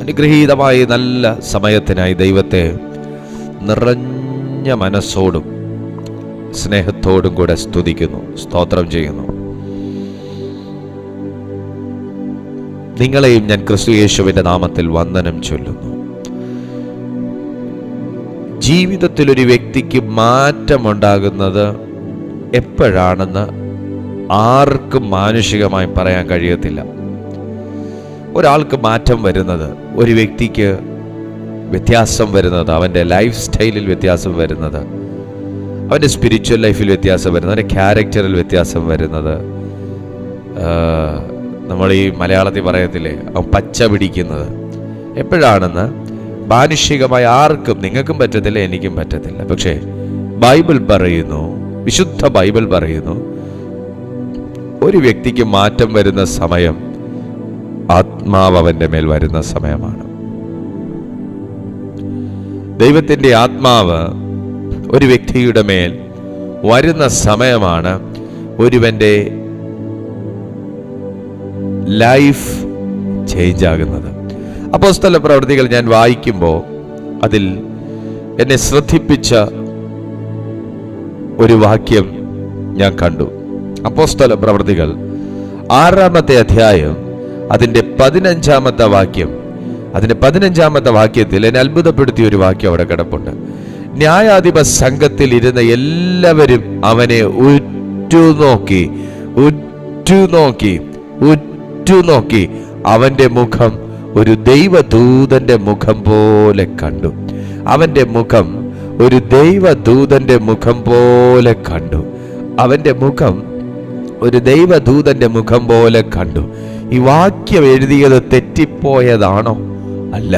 അനുഗ്രഹീതമായ നല്ല സമയത്തിനായി ദൈവത്തെ നിറഞ്ഞ മനസ്സോടും സ്നേഹത്തോടും കൂടെ സ്തുതിക്കുന്നു, സ്തോത്രം ചെയ്യുന്നു. നിങ്ങളെയും ഞാൻ ക്രിസ്തു യേശുവിൻ്റെ നാമത്തിൽ വന്ദനം ചൊല്ലുന്നു. ജീവിതത്തിൽ ഒരു വ്യക്തിക്ക് മാറ്റമുണ്ടാകുന്നത് എപ്പോഴാണെന്ന് ആർക്കും മാനുഷികമായി പറയാൻ കഴിയത്തില്ല. ഒരാൾക്ക് മാറ്റം വരുന്നത്, ഒരു വ്യക്തിക്ക് വ്യത്യാസം വരുന്നത്, അവൻ്റെ ലൈഫ് സ്റ്റൈലിൽ വ്യത്യാസം വരുന്നത്, അവൻ്റെ സ്പിരിച്വൽ ലൈഫിൽ വ്യത്യാസം വരുന്നത്, അവൻ്റെ ക്യാരക്ടറിൽ വ്യത്യാസം വരുന്നത്, നമ്മൾ ഈ മലയാളത്തിൽ പറയത്തില്ലേ, അവൻ പച്ച പിടിക്കുന്നത് എപ്പോഴാണെന്ന് മാനുഷികമായി ആർക്കും, നിങ്ങൾക്കും പറ്റത്തില്ല, എനിക്കും പറ്റത്തില്ല. പക്ഷേ ബൈബിൾ പറയുന്നു, വിശുദ്ധ ബൈബിൾ പറയുന്നു, ഒരു വ്യക്തിക്ക് മാറ്റം വരുന്ന സമയം ആത്മാവ് അവൻ്റെ മേൽ വരുന്ന സമയമാണ്. ദൈവത്തിൻ്റെ ആത്മാവ് ഒരു വ്യക്തിയുടെ മേൽ വരുന്ന സമയമാണ് ഒരുവന്റെ ലൈഫ് ചേഞ്ച് ആകുന്നത്. അപ്പോസ്തല പ്രവൃത്തികൾ ഞാൻ വായിക്കുമ്പോൾ അതിൽ എന്നെ ശ്രദ്ധിപ്പിച്ച ഒരു വാക്യം ഞാൻ കണ്ടു. അപ്പോസ്തല പ്രവൃത്തികൾ 6-ാമത്തെ അധ്യായം അതിൻ്റെ 15-ാമത്തെ വാക്യം. അതിൻ്റെ 15-ാമത്തെ വാക്യത്തിൽ എന്നെ അത്ഭുതപ്പെടുത്തിയ ഒരു വാക്യം അവിടെ കിടപ്പുണ്ട്. ന്യായാധിപ സംഘത്തിൽ ഇരുന്ന എല്ലാവരും അവനെ ഉറ്റുനോക്കി അവന്റെ മുഖം ഒരു ദൈവദൂതന്റെ മുഖം പോലെ കണ്ടു. അവന്റെ മുഖം ഒരു ദൈവദൂതന്റെ മുഖം പോലെ കണ്ടു. അവന്റെ മുഖം ഒരു ദൈവദൂതന്റെ മുഖം പോലെ കണ്ടു. ഈ വാക്യം എഴുതിയത് തെറ്റിപ്പോയതാണോ? അല്ല.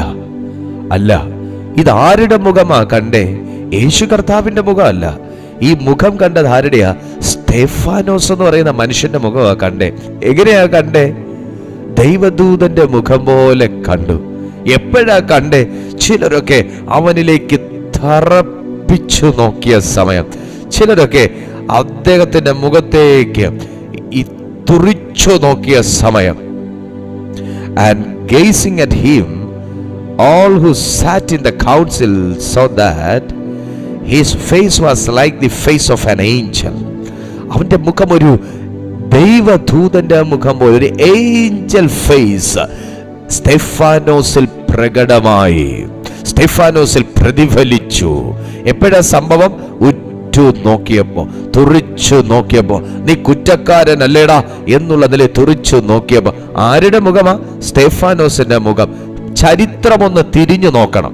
ഇതാരുടെ മുഖമാ കണ്ടേ? യേശു കർത്താവിന്റെ മുഖമല്ല. ഈ മുഖം കണ്ടത് ആരുടെയാ? സ്തെഫാനോസ് എന്ന് പറയുന്ന മനുഷ്യന്റെ മുഖമാ കണ്ടേ. എങ്ങനെയാ കണ്ടേ? ദൈവദൂതന്റെ മുഖം പോലെ കണ്ടു. എപ്പോഴാ കണ്ടേ? ചിലരൊക്കെ അവനിലേക്ക് തറപ്പിച്ചു നോക്കിയ സമയം, ചിലരൊക്കെ അദ്ദേഹത്തിന്റെ മുഖത്തേക്ക് തുറിച്ചു നോക്കിയ സമയം. And gazing at him, all who sat in the council saw that his face was like the face of an angel. അവന്റെ മുഖം ഒരു ദൈവദൂതന്റെ മുഖം പോലെ, ഒരു ഏഞ്ചൽ ഫേസ് സ്തെഫാനോസിൽ പ്രകടമായി, സ്തെഫാനോസിൽ പ്രതിഫലിച്ചു. എപ്പോഴാ സംഭവം? തുറിച്ചു നോക്കിയപ്പോ നീ കുറ്റക്കാരനല്ലേടാ എന്നുള്ളതിലെ തുറിച്ചു നോക്കിയപ്പോ ആരുടെ മുഖമാ? സ്തെഫാനോസിന്റെ മുഖം. ചരിത്രമൊന്ന് തിരിഞ്ഞു നോക്കണം.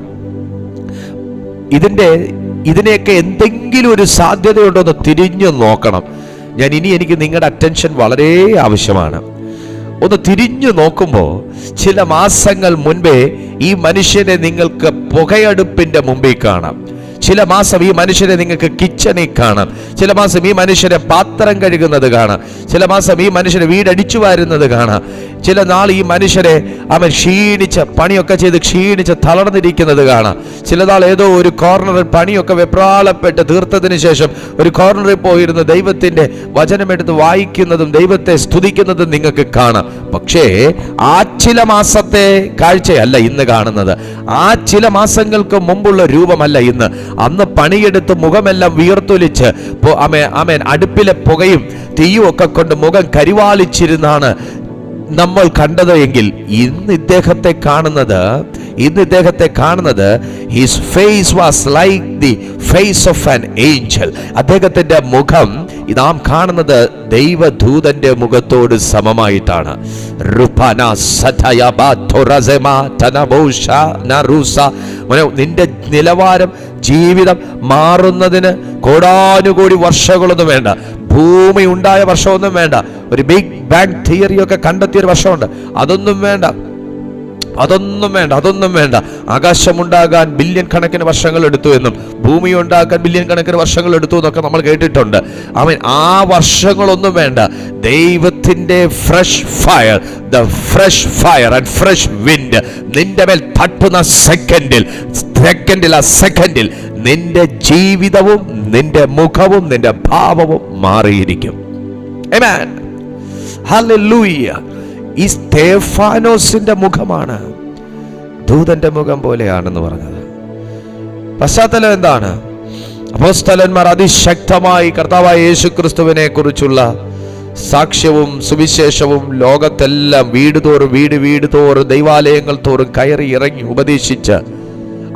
ഇതിനെയൊക്കെ എന്തെങ്കിലും ഒരു സാധ്യതയുണ്ടോ എന്ന് തിരിഞ്ഞു നോക്കണം. എനിക്ക് നിങ്ങളുടെ അറ്റൻഷൻ വളരെ ആവശ്യമാണ്. ഒന്ന് തിരിഞ്ഞു നോക്കുമ്പോൾ ചില മാസങ്ങൾ മുൻപേ ഈ മനുഷ്യനെ നിങ്ങൾക്ക് പുകയടുപ്പിന്റെ മുമ്പിൽ കാണാം. ചില മാസം ഈ മനുഷ്യരെ നിങ്ങൾക്ക് കിച്ചണിൽ കാണാം. ചില മാസം ഈ മനുഷ്യരെ പാത്രം കഴുകുന്നത് കാണാം. ചില മാസം ഈ മനുഷ്യരെ വീടടിച്ചു വാരുന്നത് കാണാം. ചില നാൾ ഈ മനുഷ്യരെ അവൻ ക്ഷീണിച്ച് പണിയൊക്കെ ചെയ്ത് ക്ഷീണിച്ച് തളർന്നിരിക്കുന്നത് കാണാം. ചില നാൾ ഏതോ ഒരു കോർണറിൽ പണിയൊക്കെ വെപ്രാളപ്പെട്ട് തീർത്തതിന് ശേഷം ഒരു കോർണറിൽ പോയിരുന്ന് ദൈവത്തിന്റെ വചനമെടുത്ത് വായിക്കുന്നതും ദൈവത്തെ സ്തുതിക്കുന്നതും നിങ്ങൾക്ക് കാണാം. പക്ഷേ ആ ചില മാസത്തെ കാഴ്ചയല്ല ഇന്ന് കാണുന്നത്. ആ ചില മാസങ്ങൾക്ക് മുമ്പുള്ള രൂപമല്ല ഇന്ന്. അന്ന് പണിയെടുത്ത് മുഖമെല്ലാം വീർത്തൊലിച്ച് അടുപ്പിലെ പുകയും തീയും ഒക്കെ കൊണ്ട് മുഖം കരിവാളിച്ചിരുന്നാണ് നമ്മൾ കണ്ടത് എങ്കിൽ ഇന്ന് ഇദ്ദേഹത്തെ കാണുന്നത് his face was like the face of an angel. അദ്ദേഹത്തിന്റെ മുഖം നാം കാണുന്നത് ദൈവദൂതന്റെ മുഖത്തോട് സമമായിട്ടാണ്. നിന്റെ നിലവാരം, ജീവിതം മാറുന്നതിന് കോടാനുകോടി വർഷങ്ങളൊന്നും വേണ്ട. ഭൂമി ഉണ്ടായ വർഷമൊന്നും വേണ്ട. ഒരു ബിഗ് ബാങ് തിയറിയൊക്കെ കണ്ടെത്തിയൊരു വർഷമുണ്ട്. അതൊന്നും വേണ്ട. ആകാശമുണ്ടാകാൻ ബില്യൺ കണക്കിന് വർഷങ്ങൾ എടുത്തു എന്നും ഭൂമി ഉണ്ടാക്കാൻ ബില്യൺ കണക്കിന് വർഷങ്ങൾ എടുത്തു എന്നൊക്കെ നമ്മൾ കേട്ടിട്ടുണ്ട്. ആ വർഷങ്ങളൊന്നും വേണ്ട. ദൈവത്തിന്റെ fresh fire, the fresh fire and fresh wind നിന്റെ മേൽ തട്ടുന്ന സെക്കൻഡിൽ നിന്റെ ജീവിതവും നിന്റെ മുഖവും നിന്റെ ഭാവവും മാറിയിരിക്കും. ആമേൻ, ഹല്ലേലൂയ. ഈ സ്തെഫാനോസിന്റെ മുഖമാണ് ദൂതന്റെ മുഖം പോലെയാണെന്ന് പറഞ്ഞത്. പശ്ചാത്തലം എന്താണ്? അപ്പോസ്തലന്മാർ അതിശക്തമായി കർത്താവായ യേശുക്രിസ്തുവിനെ കുറിച്ചുള്ള സാക്ഷ്യവും സുവിശേഷവും ലോകത്തെല്ലാം വീട് തോറും ദൈവാലയങ്ങൾ തോറും കയറി ഇറങ്ങി ഉപദേശിച്ച്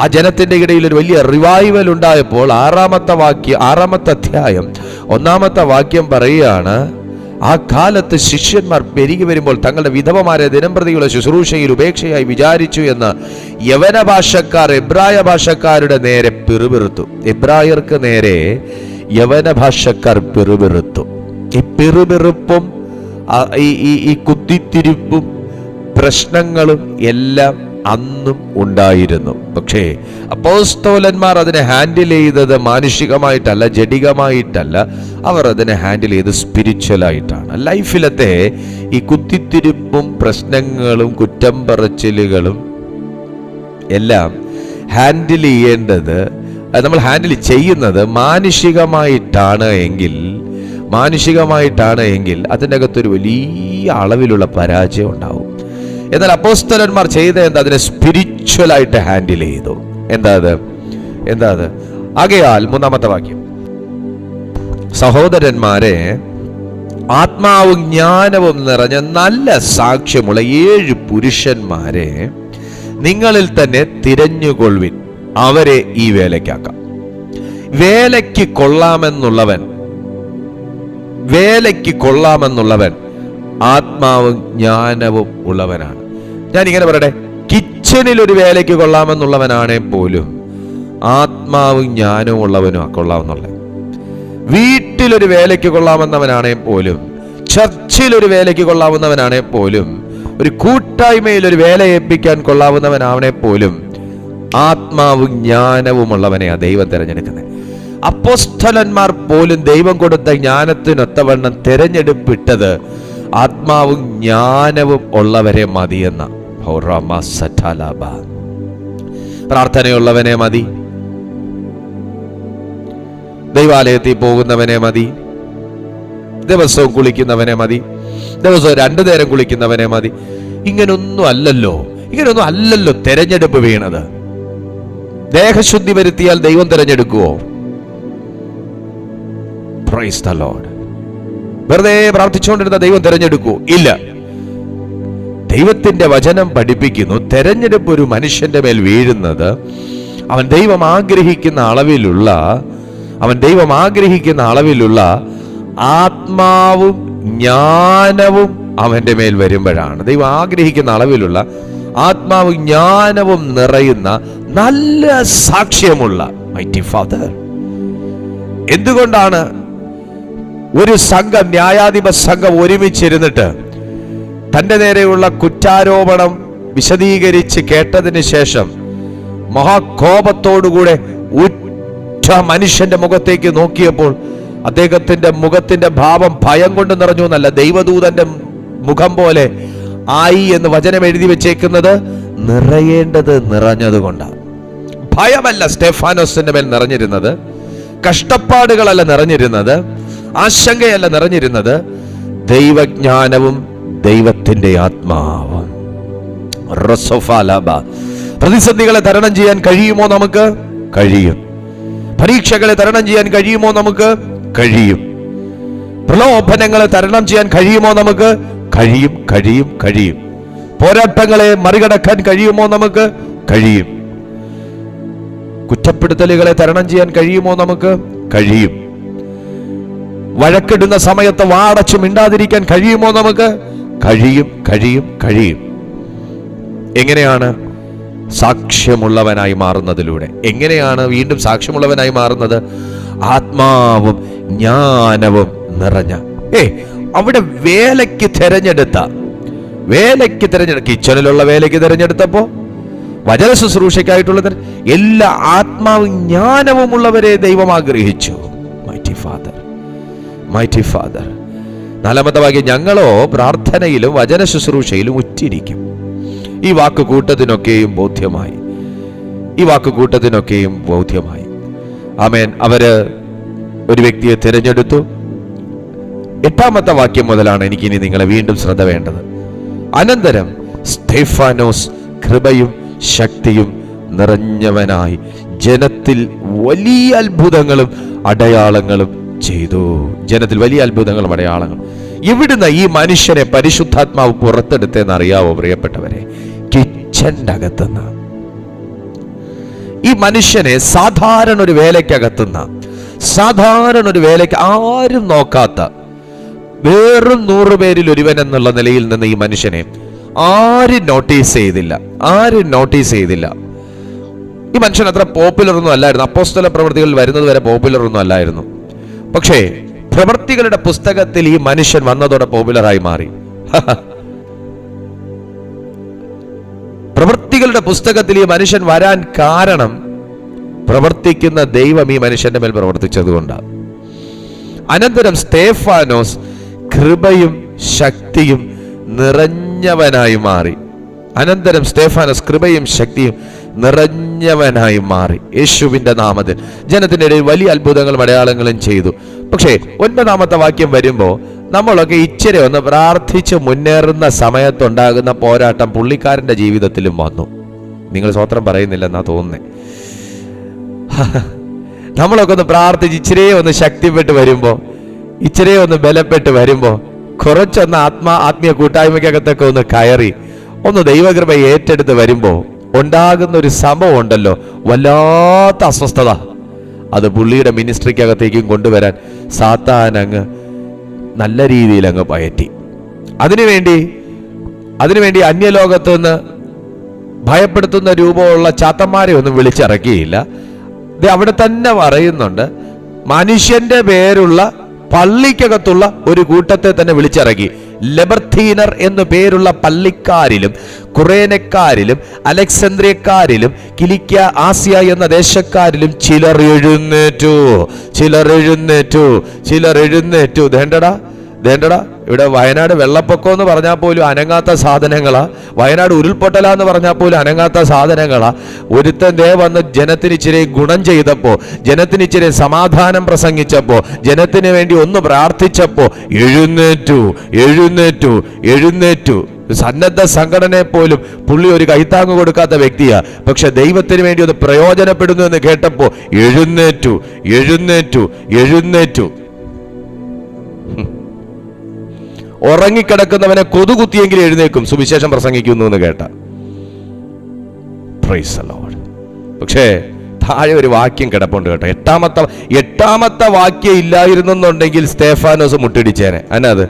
ആ ജനത്തിന്റെ ഇടയിൽ ഒരു വലിയ റിവൈവൽ ഉണ്ടായപ്പോൾ 6-ാമത്തെ അധ്യായം 1-ാമത്തെ വാക്യം പറയുകയാണ്, ആ കാലത്ത് ശിഷ്യന്മാർ പെരുകി വരുമ്പോൾ തങ്ങളുടെ വിധവമാരെ ദിനംപ്രതിയുള്ള ശുശ്രൂഷയിൽ ഉപേക്ഷയായി വിചാരിച്ചു എന്ന് യവന ഭാഷക്കാർ എബ്രായ ഭാഷക്കാരുടെ നേരെ പിറുപിറുത്തു. എബ്രായർക്ക് നേരെ യവന ഭാഷക്കാർ പിറുപിറുത്തു. ഈ പിറുപിറുപ്പും ഈ കുത്തിത്തിരിപ്പും പ്രശ്നങ്ങളും എല്ലാം അന്നും ഉണ്ടായിരുന്നു. പക്ഷേ അപ്പോസ്തലന്മാർ അതിനെ ഹാൻഡിൽ ചെയ്തത് മാനുഷികമായിട്ടല്ല, ജഡികമായിട്ടല്ല. അവർ അതിനെ ഹാൻഡിൽ ചെയ്ത് സ്പിരിച്വലായിട്ടാണ്. ലൈഫിലത്തെ ഈ കുത്തിത്തിരിപ്പും പ്രശ്നങ്ങളും കുറ്റം പറച്ചിലുകളും എല്ലാം ഹാൻഡിൽ ചെയ്യേണ്ടത്, നമ്മൾ ഹാൻഡിൽ ചെയ്യുന്നത് മാനുഷികമായിട്ടാണ് എങ്കിൽ അതിൻ്റെ അകത്തൊരു വലിയ അളവിലുള്ള പരാജയം ഉണ്ടാവും. എന്നാൽ അപ്പോസ്തലന്മാർ ചെയ്ത എന്താ? അതിനെ സ്പിരിച്വലായിട്ട് ഹാൻഡിൽ ചെയ്തു. എന്താ അത്? ആകയാൽ 3-ാമത്തെ വാക്യം, സഹോദരന്മാരെ, ആത്മാവും ജ്ഞാനവും നിറഞ്ഞ നല്ല സാക്ഷ്യമുള്ള 7 പുരുഷന്മാരെ നിങ്ങളിൽ തന്നെ തിരഞ്ഞുകൊള്ളുവിൻ, അവരെ ഈ വേലയ്ക്കാക്കാം. വേലയ്ക്ക് കൊള്ളാമെന്നുള്ളവൻ ആത്മാവും ജ്ഞാനവും ഉള്ളവനാണ്. ഞാൻ ഇങ്ങനെ പറയട്ടെ, കിച്ചണിൽ ഒരു വേലയ്ക്ക് കൊള്ളാമെന്നുള്ളവനാണെ പോലും ആത്മാവും ജ്ഞാനവും ഉള്ളവനും കൊള്ളാമെന്നുള്ള. വീട്ടിലൊരു വേലയ്ക്ക് കൊള്ളാമെന്നവനാണെ പോലും, ചർച്ചിലൊരു വേലയ്ക്ക് കൊള്ളാവുന്നവനാണെ പോലും, ഒരു കൂട്ടായ്മയിൽ ഒരു വേല ഏൽപ്പിക്കാൻ കൊള്ളാവുന്നവനാവണെ പോലും ആത്മാവും ജ്ഞാനവും ഉള്ളവനെയാ ദൈവം തിരഞ്ഞെടുക്കുന്നത്. അപ്പോസ്തലന്മാർ പോലും ദൈവം കൊടുത്ത ജ്ഞാനത്തിനൊത്തവണ്ണം തിരഞ്ഞെടുപ്പിട്ടത് ആത്മാവും ജ്ഞാനവും ഉള്ളവരെ മതിയെന്ന. പ്രാർത്ഥനയുള്ളവനെ മതി, ദൈവാലയത്തിൽ പോകുന്നവനെ മതി, ദിവസവും കുളിക്കുന്നവനെ മതി, ദിവസവും 2 നേരം കുളിക്കുന്നവനെ മതി. ഇങ്ങനൊന്നും അല്ലല്ലോ തെരഞ്ഞെടുപ്പ് വീണത്. ദേഹശുദ്ധി വരുത്തിയാൽ ദൈവം തിരഞ്ഞെടുക്കുവോ? Praise the Lord. വെറുതെ പ്രാർത്ഥിച്ചുകൊണ്ടിരുന്ന ദൈവം തിരഞ്ഞെടുക്കൂ? ഇല്ല. ദൈവത്തിന്റെ വചനം പഠിപ്പിക്കുന്നു, തെരഞ്ഞെടുപ്പ് ഒരു മനുഷ്യന്റെ മേൽ വീഴുന്നത് അവൻ ദൈവം ആഗ്രഹിക്കുന്ന അളവിലുള്ള ആത്മാവും ജ്ഞാനവും അവന്റെ മേൽ വരുമ്പോഴാണ്. ദൈവം ആഗ്രഹിക്കുന്ന അളവിലുള്ള ആത്മാവും ജ്ഞാനവും നിറയുന്ന നല്ല സാക്ഷ്യമുള്ള മൈറ്റി ഫാദർ. എന്തുകൊണ്ടാണ് ഒരു സംഘം, ന്യായാധിപ സംഘം ഒരുമിച്ചിരുന്നിട്ട് തന്റെ നേരെയുള്ള കുറ്റാരോപണം വിശദീകരിച്ച് കേട്ടതിന് ശേഷം മഹാകോപത്തോടുകൂടെ ഉറ്റ മനുഷ്യന്റെ മുഖത്തേക്ക് നോക്കിയപ്പോൾ അദ്ദേഹത്തിന്റെ മുഖത്തിന്റെ ഭാവം ഭയം കൊണ്ട് നിറഞ്ഞു എന്നല്ല, ദൈവദൂതന്റെ മുഖം പോലെ ആയി എന്ന് വചനം എഴുതി വെച്ചേക്കുന്നത് നിറയേണ്ടത് നിറഞ്ഞതുകൊണ്ടാണ്. ഭയമല്ല സ്റ്റെഫാനോസിന്റെ മേൽ നിറഞ്ഞിരുന്നത്, കഷ്ടപ്പാടുകളല്ല നിറഞ്ഞിരുന്നത്, ആശങ്കയല്ല നിറഞ്ഞിരുന്നത്, ദൈവജ്ഞാനവും ദൈവത്തിന്റെ ആത്മാവും. പ്രതിസന്ധികളെ തരണം ചെയ്യാൻ കഴിയുമോ? നമുക്ക് കഴിയും. പരീക്ഷകളെ തരണം ചെയ്യാൻ കഴിയുമോ? നമുക്ക് കഴിയും. പ്രലോഭനങ്ങളെ തരണം ചെയ്യാൻ കഴിയുമോ? നമുക്ക് കഴിയും. പോരാട്ടങ്ങളെ മറികടക്കാൻ കഴിയുമോ? നമുക്ക് കഴിയും. കുറ്റപ്പെടുത്തലുകളെ തരണം ചെയ്യാൻ കഴിയുമോ? നമുക്ക് കഴിയും. വഴക്കിടുന്ന സമയത്ത് വാടച്ചു മിണ്ടാതിരിക്കാൻ കഴിയുമോ? നമുക്ക് കഴിയും. എങ്ങനെയാണ്? സാക്ഷ്യമുള്ളവനായി മാറുന്നതിലൂടെ. എങ്ങനെയാണ് വീണ്ടും സാക്ഷ്യമുള്ളവനായി മാറുന്നത്? ആത്മാവും ജ്ഞാനവും നിറഞ്ഞ. അവിടെ വേലയ്ക്ക് തിരഞ്ഞെടുത്ത കിച്ചണിലുള്ള വേലയ്ക്ക് തിരഞ്ഞെടുത്തപ്പോ, വചന ശുശ്രൂഷയ്ക്കായിട്ടുള്ള എല്ലാ ആത്മാവും ജ്ഞാനവും ഉള്ളവരെ ദൈവം ആഗ്രഹിച്ചു. Mighty father. 4-ാമത്തെ വാക്യം, ഞങ്ങളോ പ്രാർത്ഥനയിലും വചന ശുശ്രൂഷയിലും ഉറ്റിരിക്കും. ഈ വാക്ക് കൂട്ടത്തിനൊക്കെയും ബോധ്യമായി. ആമേൻ. അവര് ഒരു വ്യക്തിയെ തിരഞ്ഞെടുത്തു. 8-ാമത്തെ വാക്യം മുതലാണ് എനിക്കിനി നിങ്ങളെ വീണ്ടും ശ്രദ്ധ വേണ്ടത്. അനന്തരം സ്തെഫാനോസ് കൃപയും ശക്തിയും നിറഞ്ഞവനായി ജനത്തിൽ വലിയ അത്ഭുതങ്ങളും അടയാളങ്ങളും ചെയ്തു. ജനത്തിൽ വലിയ അത്ഭുതങ്ങളും അടയാളങ്ങളും. എവിടുന്ന ഈ മനുഷ്യനെ പരിശുദ്ധാത്മാവ് പുറത്തെടുത്തെന്ന് അറിയാവോ പ്രിയപ്പെട്ടവരെ? കിച്ചന്റെ അകത്തുനിന്ന്. ഈ മനുഷ്യനെ സാധാരണ ഒരു വേലയ്ക്ക് ആരും നോക്കാത്ത, വെറും 100 പേരിൽ ഒരുവൻ എന്നുള്ള നിലയിൽ നിന്ന് ഈ മനുഷ്യനെ ആരും നോട്ടീസ് ചെയ്തില്ല. ഈ മനുഷ്യൻ അത്ര പോപ്പുലർ ഒന്നും അല്ലായിരുന്നു. അപ്പോസ്തല പ്രവൃത്തികളിൽ വരുന്നത് വരെ പോപ്പുലർ ഒന്നും അല്ലായിരുന്നു. പക്ഷേ പ്രവൃത്തികളുടെ പുസ്തകത്തിൽ ഈ മനുഷ്യൻ വന്നതോടെ പോപ്പുലറായി മാറി. പ്രവൃത്തികളുടെ പുസ്തകത്തിൽ ഈ മനുഷ്യൻ വരാൻ കാരണം പ്രവർത്തിക്കുന്ന ദൈവം ഈ മനുഷ്യന്റെ മേൽ പ്രവർത്തിച്ചതുകൊണ്ടാണ്. അനന്തരം സ്തേഫാനോസ് കൃപയും ശക്തിയും നിറഞ്ഞവനായി മാറി. യേശുവിന്റെ നാമത്തിൽ ജനത്തിന്റെ ഇടയിൽ വലിയ അത്ഭുതങ്ങളും അടയാളങ്ങളും ചെയ്തു. പക്ഷേ 9-ാമത്തെ വാക്യം വരുമ്പോൾ നമ്മളൊക്കെ ഇച്ചിരി ഒന്ന് പ്രാർത്ഥിച്ച് മുന്നേറുന്ന സമയത്തുണ്ടാകുന്ന പോരാട്ടം പുള്ളിക്കാരന്റെ ജീവിതത്തിലും വന്നു. നിങ്ങൾ സ്വത്രം പറയുന്നില്ലെന്നാ തോന്നുന്നേ. നമ്മളൊക്കെ ഒന്ന് പ്രാർത്ഥിച്ച് ഇച്ചിരിയെ ഒന്ന് ശക്തിപ്പെട്ട് വരുമ്പോ, ഇച്ചിരിയെ ഒന്ന് ബലപ്പെട്ട് വരുമ്പോ, കുറച്ചൊന്ന് ആത്മീയ കൂട്ടായ്മയ്ക്കകത്തൊക്കെ ഒന്ന് കയറി ഒന്ന് ദൈവകൃപ ഏറ്റെടുത്ത് വരുമ്പോ ഉണ്ടാകുന്ന ഒരു സംഭവം ഉണ്ടല്ലോ, വല്ലാത്ത അസ്വസ്ഥത. അത് പുള്ളിയുടെ മിനിസ്ട്രിക്കകത്തേക്കും കൊണ്ടുവരാൻ സാത്താൻ അങ്ങ് നല്ല രീതിയിൽ അങ്ങ് പയറ്റി. അതിനുവേണ്ടി അന്യലോകത്ത് നിന്ന് ഭയപ്പെടുത്തുന്ന രൂപമുള്ള ചാത്തന്മാരെ ഒന്നും വിളിച്ചിറക്കിയില്ല. അവിടെ തന്നെ പറയുന്നുണ്ട്, മനുഷ്യന്റെ പേരുള്ള പള്ളിക്കകത്തുള്ള ഒരു കൂട്ടത്തെ തന്നെ വിളിച്ചിറക്കി. ലെബർത്തീനർ എന്നു പേരുള്ള പള്ളിക്കാരിലും കുറേനക്കാരിലും അലക്സാന്ദ്രിയക്കാരിലും കിലിക്യ ആസിയ എന്ന ദേശക്കാരിലും ചിലർ എഴുന്നേറ്റു. ദേണ്ടടാ ഇവിടെ വയനാട് വെള്ളപ്പൊക്കം എന്ന് പറഞ്ഞാൽ പോലും അനങ്ങാത്ത സാധനങ്ങളാ. വയനാട് ഉരുൾപൊട്ടലാന്ന് പറഞ്ഞാൽ പോലും അനങ്ങാത്ത സാധനങ്ങളാ. ഒരുത്തൻ വന്ന് ജനത്തിന് ഇച്ചിരി ഗുണം ചെയ്തപ്പോ, ജനത്തിന് ഇച്ചിരി സമാധാനം പ്രസംഗിച്ചപ്പോ, ജനത്തിന് വേണ്ടി ഒന്ന് പ്രാർത്ഥിച്ചപ്പോ എഴുന്നേറ്റു. സന്നദ്ധ സംഘടനയെ പോലും പുള്ളി ഒരു കൈത്താങ്ങ് കൊടുക്കാത്ത വ്യക്തിയാ. പക്ഷെ ദൈവത്തിന് വേണ്ടി ഒന്ന് പ്രയോജനപ്പെടുന്നു എന്ന് കേട്ടപ്പോ എഴുന്നേറ്റു. ഉറങ്ങിക്കിടക്കുന്നവനെ കൊതുകുത്തിയെങ്കിലും എഴുന്നേക്കും സുവിശേഷം പ്രസംഗിക്കുന്നു എന്ന് കേട്ട. Praise the Lord. പക്ഷേ താഴെ ഒരു വാക്യം കിടപ്പുണ്ട് കേട്ടോ. എട്ടാമത്തെ വാക്യം ഇല്ലായിരുന്നെന്നുണ്ടെങ്കിൽ സ്തേഫാനോസ് മുട്ടിടിച്ചേനെ. അനത്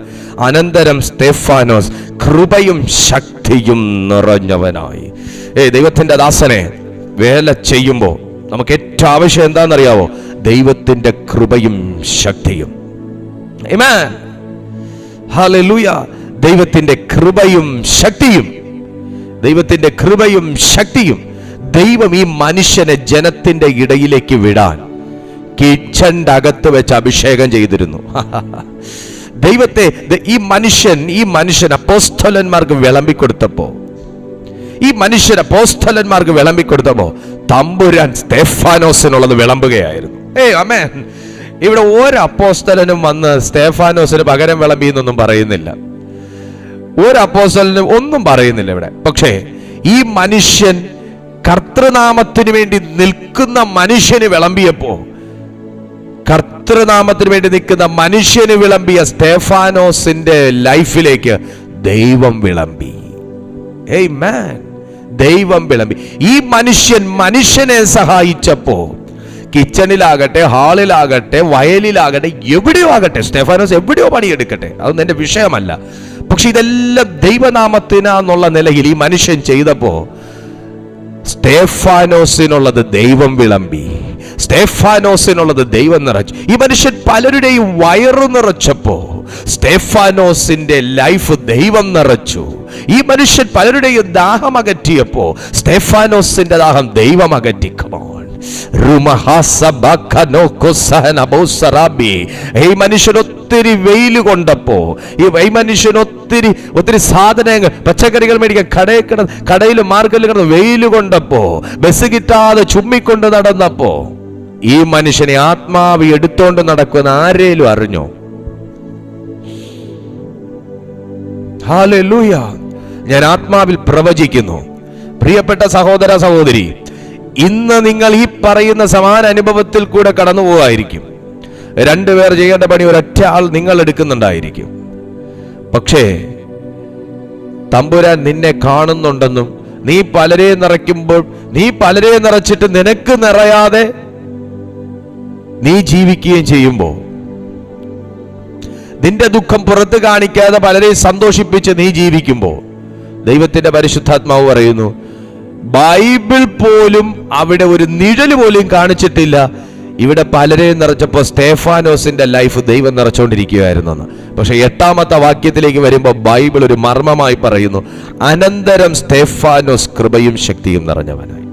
അനന്തരം സ്തേഫാനോസ് കൃപയും ശക്തിയും നിറഞ്ഞവനായി. ദൈവത്തിന്റെ ദാസനെ വേല ചെയ്യുമ്പോൾ നമുക്ക് ഏറ്റവും ആവശ്യം എന്താണെന്നറിയാവോ? ദൈവത്തിന്റെ കൃപയും ശക്തിയും. ആമേൻ, ഹല്ലേലൂയ. ദൈവത്തിന്റെ കൃപയും ശക്തിയും ദൈവം ഈ മനുഷ്യനെ ജനത്തിന്റെ ഇടയിലേക്ക് വിടാൻ കിച്ചന്റെ അകത്ത് വെച്ച് അഭിഷേകം ചെയ്തിരുന്നു. ദൈവത്തെ ഈ മനുഷ്യൻ അപ്പോസ്തലന്മാർക്ക് വിളമ്പിക്കൊടുത്തപ്പോ തമ്പുരാൻ സ്തേഫാനോസിനുള്ളത് വിളമ്പുകയായിരുന്നു. ആമേൻ. ഇവിടെ ഒരു അപ്പോസ്തലനും വന്ന് സ്തേഫാനോസിന് പകരം വിളമ്പി എന്നൊന്നും പറയുന്നില്ല. ഒരു അപ്പോസ്തലനും ഒന്നും പറയുന്നില്ല ഇവിടെ. പക്ഷേ ഈ മനുഷ്യൻ കർത്തൃനാമത്തിന് വേണ്ടി നിൽക്കുന്ന മനുഷ്യന് വിളമ്പിയ സ്തേഫാനോസിന്റെ ലൈഫിലേക്ക് ദൈവം വിളമ്പി. ആമേൻ. ദൈവം വിളമ്പി. ഈ മനുഷ്യനെ സഹായിച്ചപ്പോ കിച്ചണിലാകട്ടെ, ഹാളിലാകട്ടെ, വയലിലാകട്ടെ, എവിടെയോ ആകട്ടെ, സ്തേഫാനോസ് എവിടെയോ പണിയെടുക്കട്ടെ, അതൊന്നും എന്റെ വിഷയമല്ല. പക്ഷെ ഇതെല്ലാം ദൈവനാമത്തിനാന്നുള്ള നിലയിൽ ഈ മനുഷ്യൻ ചെയ്തപ്പോ സ്തേഫാനോസിനുള്ളത് ദൈവം വിളമ്പി, സ്തേഫാനോസിനുള്ളത് ദൈവം നിറച്ചു. ഈ മനുഷ്യൻ പലരുടെയും വയറു നിറച്ചപ്പോ സ്തേഫാനോസിന്റെ ലൈഫ് ദൈവം നിറച്ചു. ഈ മനുഷ്യൻ പലരുടെയും ദാഹം അകറ്റിയപ്പോ സ്തേഫാനോസിന്റെ ദാഹം ദൈവം അകറ്റി. ഈ മനുഷ്യൻ ഒത്തിരി വെയിൽ കൊണ്ടപ്പോ, ഈ മനുഷ്യൻ ഒത്തിരി സാധനങ്ങൾ, പച്ചക്കറികൾ മേടിക്കാൻ കടയിൽ മാർക്കറ്റിൽ കിടന്ന് വെയിൽ കൊണ്ടപ്പോ, ബസ് കിട്ടാതെ ചുമ്മിക്കൊണ്ട് നടന്നപ്പോ ഈ മനുഷ്യനെ ആത്മാവ് എടുത്തോണ്ട് നടക്കുന്ന ആരേലും അറിഞ്ഞോ? ഹല്ലേലൂയ. ഞാൻ ആത്മാവിൽ പ്രവചിക്കുന്നു, പ്രിയപ്പെട്ട സഹോദര സഹോദരി, ഇന്ന് നിങ്ങൾ ഈ പറയുന്ന സമാന അനുഭവത്തിൽ കൂടെ കടന്നു പോവായിരിക്കും. രണ്ടുപേർ ചെയ്യേണ്ട പണി ഒരൊറ്റ ആൾ നിങ്ങൾ എടുക്കുന്നുണ്ടായിരിക്കും. പക്ഷേ തമ്പുരാൻ നിന്നെ കാണുന്നുണ്ടെന്നും നീ പലരെ നിറയ്ക്കുമ്പോൾ, നീ പലരെ നിറച്ചിട്ട് നിനക്ക് നിറയാതെ നീ ജീവിക്കുകയും ചെയ്യുമ്പോൾ, നിന്റെ ദുഃഖം പുറത്ത് കാണിക്കാതെ പലരെ സന്തോഷിപ്പിച്ച് നീ ജീവിക്കുമ്പോൾ, ദൈവത്തിന്റെ പരിശുദ്ധാത്മാവ് പറയുന്നു, ബൈബിൾ പോലും അവിടെ ഒരു നിഴല് പോലും കാണിച്ചിട്ടില്ല ഇവിടെ പലരെ നിറച്ചപ്പോൾ സ്തേഫാനോസിന്റെ ലൈഫ് ദൈവം നിറച്ചുകൊണ്ടിരിക്കുകയായിരുന്നു. പക്ഷെ 8ാമത്തെ വാക്യത്തിലേക്ക് വരുമ്പോൾ ബൈബിൾ ഒരു മർമ്മമായി പറയുന്നു, അനന്തരം സ്തേഫാനോസ് കൃപയും ശക്തിയും നിറഞ്ഞവനായി.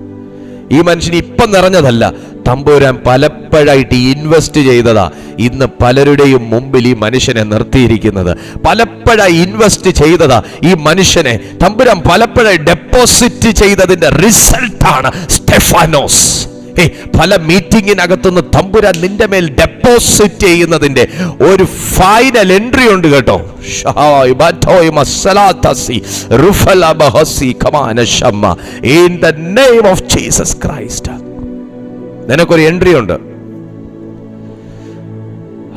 ഈ മനുഷ്യൻ ഇപ്പം നിറഞ്ഞതല്ല, തമ്പുരാൻ പലപ്പോഴായിട്ട് ഇൻവെസ്റ്റ് ചെയ്തതാ ഇന്ന് പലരുടെയും മുമ്പിൽ ഈ മനുഷ്യനെ നിർത്തിയിരിക്കുന്നത്. പലപ്പോഴായി ഇൻവെസ്റ്റ് ചെയ്തതാ ഈ മനുഷ്യനെ തമ്പുരാൻ പലപ്പോഴായി ഡെപ്പോസിറ്റ് ചെയ്തതിന്റെ റിസൾട്ടാണ് സ്തെഫാനോസ്. പല മീറ്റിങ്ങിനകത്തുനിന്ന് തമ്പുരാൻ നിന്റെ മേൽ ഡെപ്പോസിറ്റ് ചെയ്യുന്നതിന്റെ ഒരു ഫൈനൽ എൻട്രി ഉണ്ട് കേട്ടോ. In the name of Jesus Christ, നിനക്കൊരു എൻട്രി ഉണ്ട്.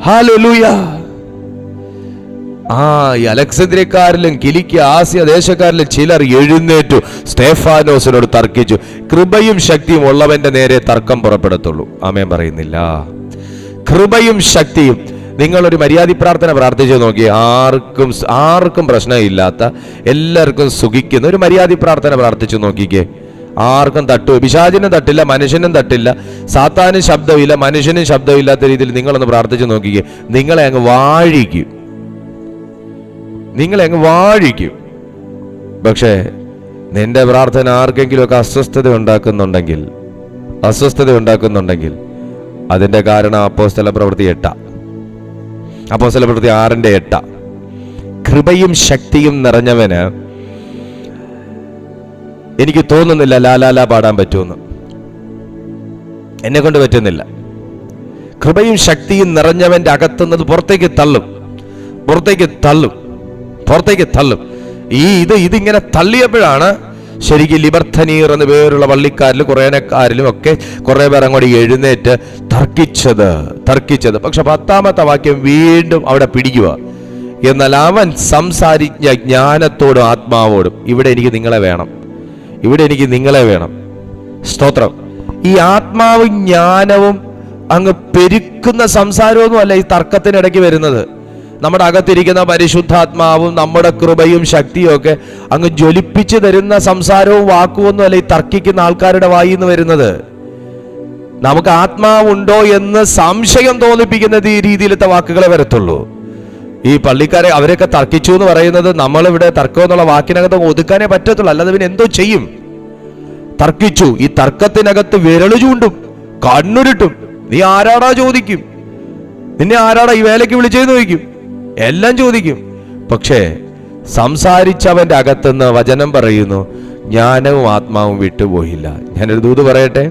ഹല്ലേലൂയ. ഈ അലക്സാന്ദ്രിയക്കാരിലും കിലിക്യ ആസിയ ദേശക്കാരിലും ചിലർ എഴുന്നേറ്റു സ്തേഫാനോസിനോട് തർക്കിച്ചു. കൃപയും ശക്തിയും ഉള്ളവന്റെ നേരെ തർക്കം പുറപ്പെടത്തുള്ളൂ. ആമേൻ പറയുന്നില്ല. കൃപയും ശക്തിയും. നിങ്ങളൊരു മര്യാദ പ്രാർത്ഥന പ്രാർത്ഥിച്ചു നോക്കി, ആർക്കും പ്രശ്നമില്ലാത്ത, എല്ലാവർക്കും സുഖിക്കുന്ന ഒരു മര്യാദ പ്രാർത്ഥന പ്രാർത്ഥിച്ചു നോക്കിക്കേ. ആർക്കും പിശാചിനും തട്ടില്ല, മനുഷ്യനും തട്ടില്ല, സാത്താനും ശബ്ദമില്ല, മനുഷ്യനും ശബ്ദമില്ലാത്ത രീതിയിൽ നിങ്ങളൊന്ന് പ്രാർത്ഥിച്ചു നോക്കിക്കേ. നിങ്ങളെ അങ്ങ് വാഴിക്കും. പക്ഷേ നിന്റെ പ്രാർത്ഥന ആർക്കെങ്കിലുമൊക്കെ അസ്വസ്ഥത ഉണ്ടാക്കുന്നുണ്ടെങ്കിൽ അതിന്റെ കാരണം അപ്പോസ്തല പ്രവൃത്തി 8, അപ്പോസ്തല പ്രവൃത്തി 6:8. കൃപയും ശക്തിയും നിറഞ്ഞവന് എനിക്ക് തോന്നുന്നില്ല ലാലാല പാടാൻ പറ്റുമെന്ന്. എന്നെ കൊണ്ട് പറ്റുന്നില്ല. കൃപയും ശക്തിയും നിറഞ്ഞവന്റെ അകത്തുന്നത് പുറത്തേക്ക് തള്ളും. ഇതിങ്ങനെ തള്ളിയപ്പോഴാണ് ശരിക്കും ലിബർത്തനീർ എന്ന പേരുള്ള പള്ളിക്കാരിലും കുറേനക്കാരിലും ഒക്കെ കുറെ പേർ അങ്ങോട്ട് എഴുന്നേറ്റ് തർക്കിച്ചത്. പക്ഷെ 10ാമത്തെ വാക്യം വീണ്ടും അവിടെ പിടിക്കുക. എന്നാൽ അവൻ സംസാരിച്ച ജ്ഞാനത്തോടും ആത്മാവോടും, ഇവിടെ എനിക്ക് നിങ്ങളെ വേണം. സ്തോത്രം. ഈ ആത്മാവും ജ്ഞാനവും അങ്ങ് പെരുക്കുന്ന സംസാരമൊന്നും അല്ല ഈ തർക്കത്തിനിടയ്ക്ക് വരുന്നത്. നമ്മുടെ അകത്തിരിക്കുന്ന പരിശുദ്ധാത്മാവും നമ്മുടെ കൃപയും ശക്തിയും ഒക്കെ അങ്ങ് ജ്വലിപ്പിച്ചു തരുന്ന സംസാരവും വാക്കുമൊന്നും അല്ല ഈ തർക്കിക്കുന്ന ആൾക്കാരുടെ വായിൽ നിന്ന് വരുന്നത്. നമുക്ക് ആത്മാവുണ്ടോ എന്ന് സംശയം തോന്നിപ്പിക്കുന്ന ഈ രീതിയിലത്തെ വാക്കുകളെ വരത്തുള്ളൂ. ഈ പള്ളിക്കാരെ അവരൊക്കെ തർക്കിച്ചു എന്ന് പറയുന്നത് നമ്മളിവിടെ തർക്കം എന്നുള്ള വാക്കിനകത്ത് ഒതുക്കാനേ പറ്റത്തുള്ളൂ, അല്ലാതെ പിന്നെ എന്തോ ചെയ്യും? തർക്കിച്ചു. ഈ തർക്കത്തിനകത്ത് വിരല് ചൂണ്ടും, കണ്ണുരുട്ടും. നീ ആരാടാ ചോദിക്കും, നിന്നെ ആരാടാ ഈ വേലയ്ക്ക് വിളിച്ചെന്ന് ചോദിക്കും, എല്ലാം ചോദിക്കും. പക്ഷേ സംസാരിച്ചവന്റെ അകത്തുനിന്ന് വചനം പറയുന്നു, ജ്ഞാനവും ആത്മാവും വിട്ടുപോയില്ല. ഞാനൊരു ദൂത് പറയട്ടെ.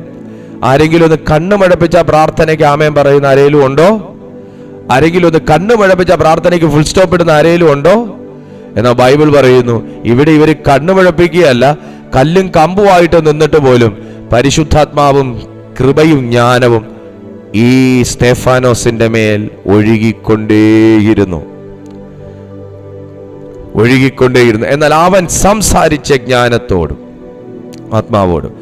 ആരെങ്കിലും ഒന്ന് കണ്ണു മഴപ്പിച്ച പ്രാർത്ഥനയ്ക്ക് ആമേൻ പറയുന്ന ആരെങ്കിലും ഉണ്ടോ? ആരെങ്കിലും ഒന്ന് കണ്ണു മഴപ്പിച്ച പ്രാർത്ഥനയ്ക്ക് ഫുൾ സ്റ്റോപ്പ് ഇടുന്ന ആരെങ്കിലും ഉണ്ടോ? എന്നാൽ ബൈബിൾ പറയുന്നു, ഇവിടെ ഇവർ കണ്ണു മഴപ്പിക്കുകയല്ല, കല്ലും കമ്പുമായിട്ട് നിന്നിട്ട് പോലും പരിശുദ്ധാത്മാവും കൃപയും ജ്ഞാനവും ഈ സ്തേഫാനോസിന്റെ മേൽ ഒഴുകിക്കൊണ്ടേയിരുന്നു. എന്നാൽ അവൻ സംസാരിച്ച ജ്ഞാനത്തോടും ആത്മാവോടും.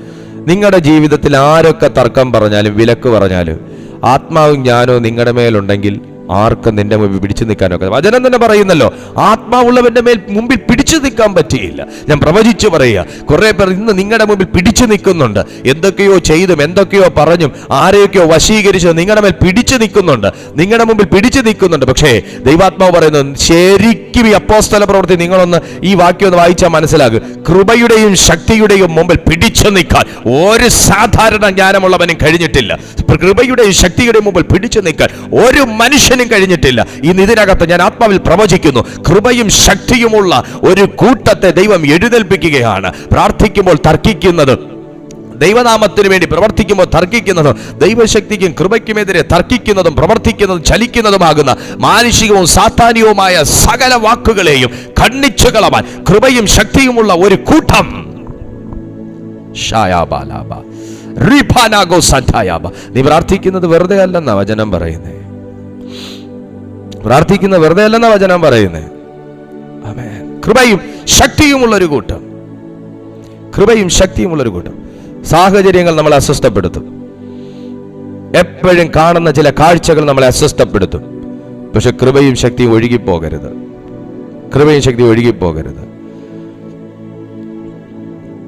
നിങ്ങളുടെ ജീവിതത്തിൽ ആരൊക്കെ തർക്കം പറഞ്ഞാലും വിലക്ക് പറഞ്ഞാലും ആത്മാവും ജ്ഞാനവും നിങ്ങളുടെ മേലുണ്ടെങ്കിൽ ആർക്കും നിന്റെ മുമ്പിൽ പിടിച്ചു നിൽക്കാനൊക്കെ. വചനം തന്നെ പറയുന്നല്ലോ, ആത്മാവുള്ളവന്റെ മുമ്പിൽ പിടിച്ചു നിൽക്കാൻ പറ്റിയില്ല. ഞാൻ പ്രവചിച്ചു പറയുക, കുറെ പേർ ഇന്ന് നിങ്ങളുടെ മുമ്പിൽ പിടിച്ചു നിൽക്കുന്നുണ്ട്. എന്തൊക്കെയോ ചെയ്തും എന്തൊക്കെയോ പറഞ്ഞും ആരെയൊക്കെയോ വശീകരിച്ചു നിങ്ങളുടെ മേൽ പിടിച്ചു നിൽക്കുന്നുണ്ട്. പക്ഷേ ദൈവാത്മാവ് പറയുന്നു, ശരിക്കും ഈ അപ്പോസ്തല പ്രവൃത്തി നിങ്ങളൊന്ന് ഈ വാക്യം ഒന്ന് വായിച്ചാൽ മനസ്സിലാകും. കൃപയുടെയും ശക്തിയുടെയും മുമ്പിൽ പിടിച്ചു നിൽക്കാൻ ഒരു സാധാരണ ജ്ഞാനമുള്ളവനും കഴിഞ്ഞിട്ടില്ല. കൃപയുടെയും ശക്തിയുടെയും മുമ്പിൽ പിടിച്ചു നിൽക്കാൻ ഒരു മനുഷ്യൻ കഴിഞ്ഞിട്ടില്ല. ഇന്ന് ഇതിനകത്ത് ഞാൻ ആത്മാവിൽ പ്രവചിക്കുന്നു, കൃപയും ശക്തിയുമുള്ള ഒരു കൂട്ടത്തെ ദൈവം എഴുന്നേൽപ്പിക്കുകയാണ്. പ്രാർത്ഥിക്കുമ്പോൾ തർക്കിക്കുന്നത്, ദൈവനാമത്തിന് വേണ്ടി പ്രവർത്തിക്കുമ്പോൾ തർക്കിക്കുന്നതും, ദൈവശക്തിക്കും കൃപയ്ക്കുമെതിരെ തർക്കിക്കുന്നതും പ്രവർത്തിക്കുന്നതും ചലിക്കുന്നതുമാകുന്ന മാനുഷികവും സാത്താനികവുമായ സകല വാക്കുകളെയും ഖണ്ഡിച്ചു കളവാൻ കൃപയും ശക്തിയുമുള്ള ഒരു കൂട്ടം നീ പ്രാർത്ഥിക്കുന്നത് വെറുതെ അല്ലെന്നാ വചനം പറയുന്നേ. പ്രാർത്ഥിക്കുന്ന വെറുതെ അല്ലെന്നാ വചനം പറയുന്നേ. ആമേൻ. കൃപയും ശക്തിയുമുള്ളൊരു കൂട്ടം, കൃപയും ശക്തിയുമുള്ളൊരു കൂട്ടം. സാഹചര്യങ്ങൾ നമ്മളെ അസ്വസ്ഥപ്പെടുത്തും. എപ്പോഴും കാണുന്ന ചില കാഴ്ചകൾ നമ്മളെ അസ്വസ്ഥപ്പെടുത്തും. പക്ഷെ കൃപയും ശക്തിയും ഒഴുകിപ്പോകരുത്. കൃപയും ശക്തിയും ഒഴുകിപ്പോകരുത്.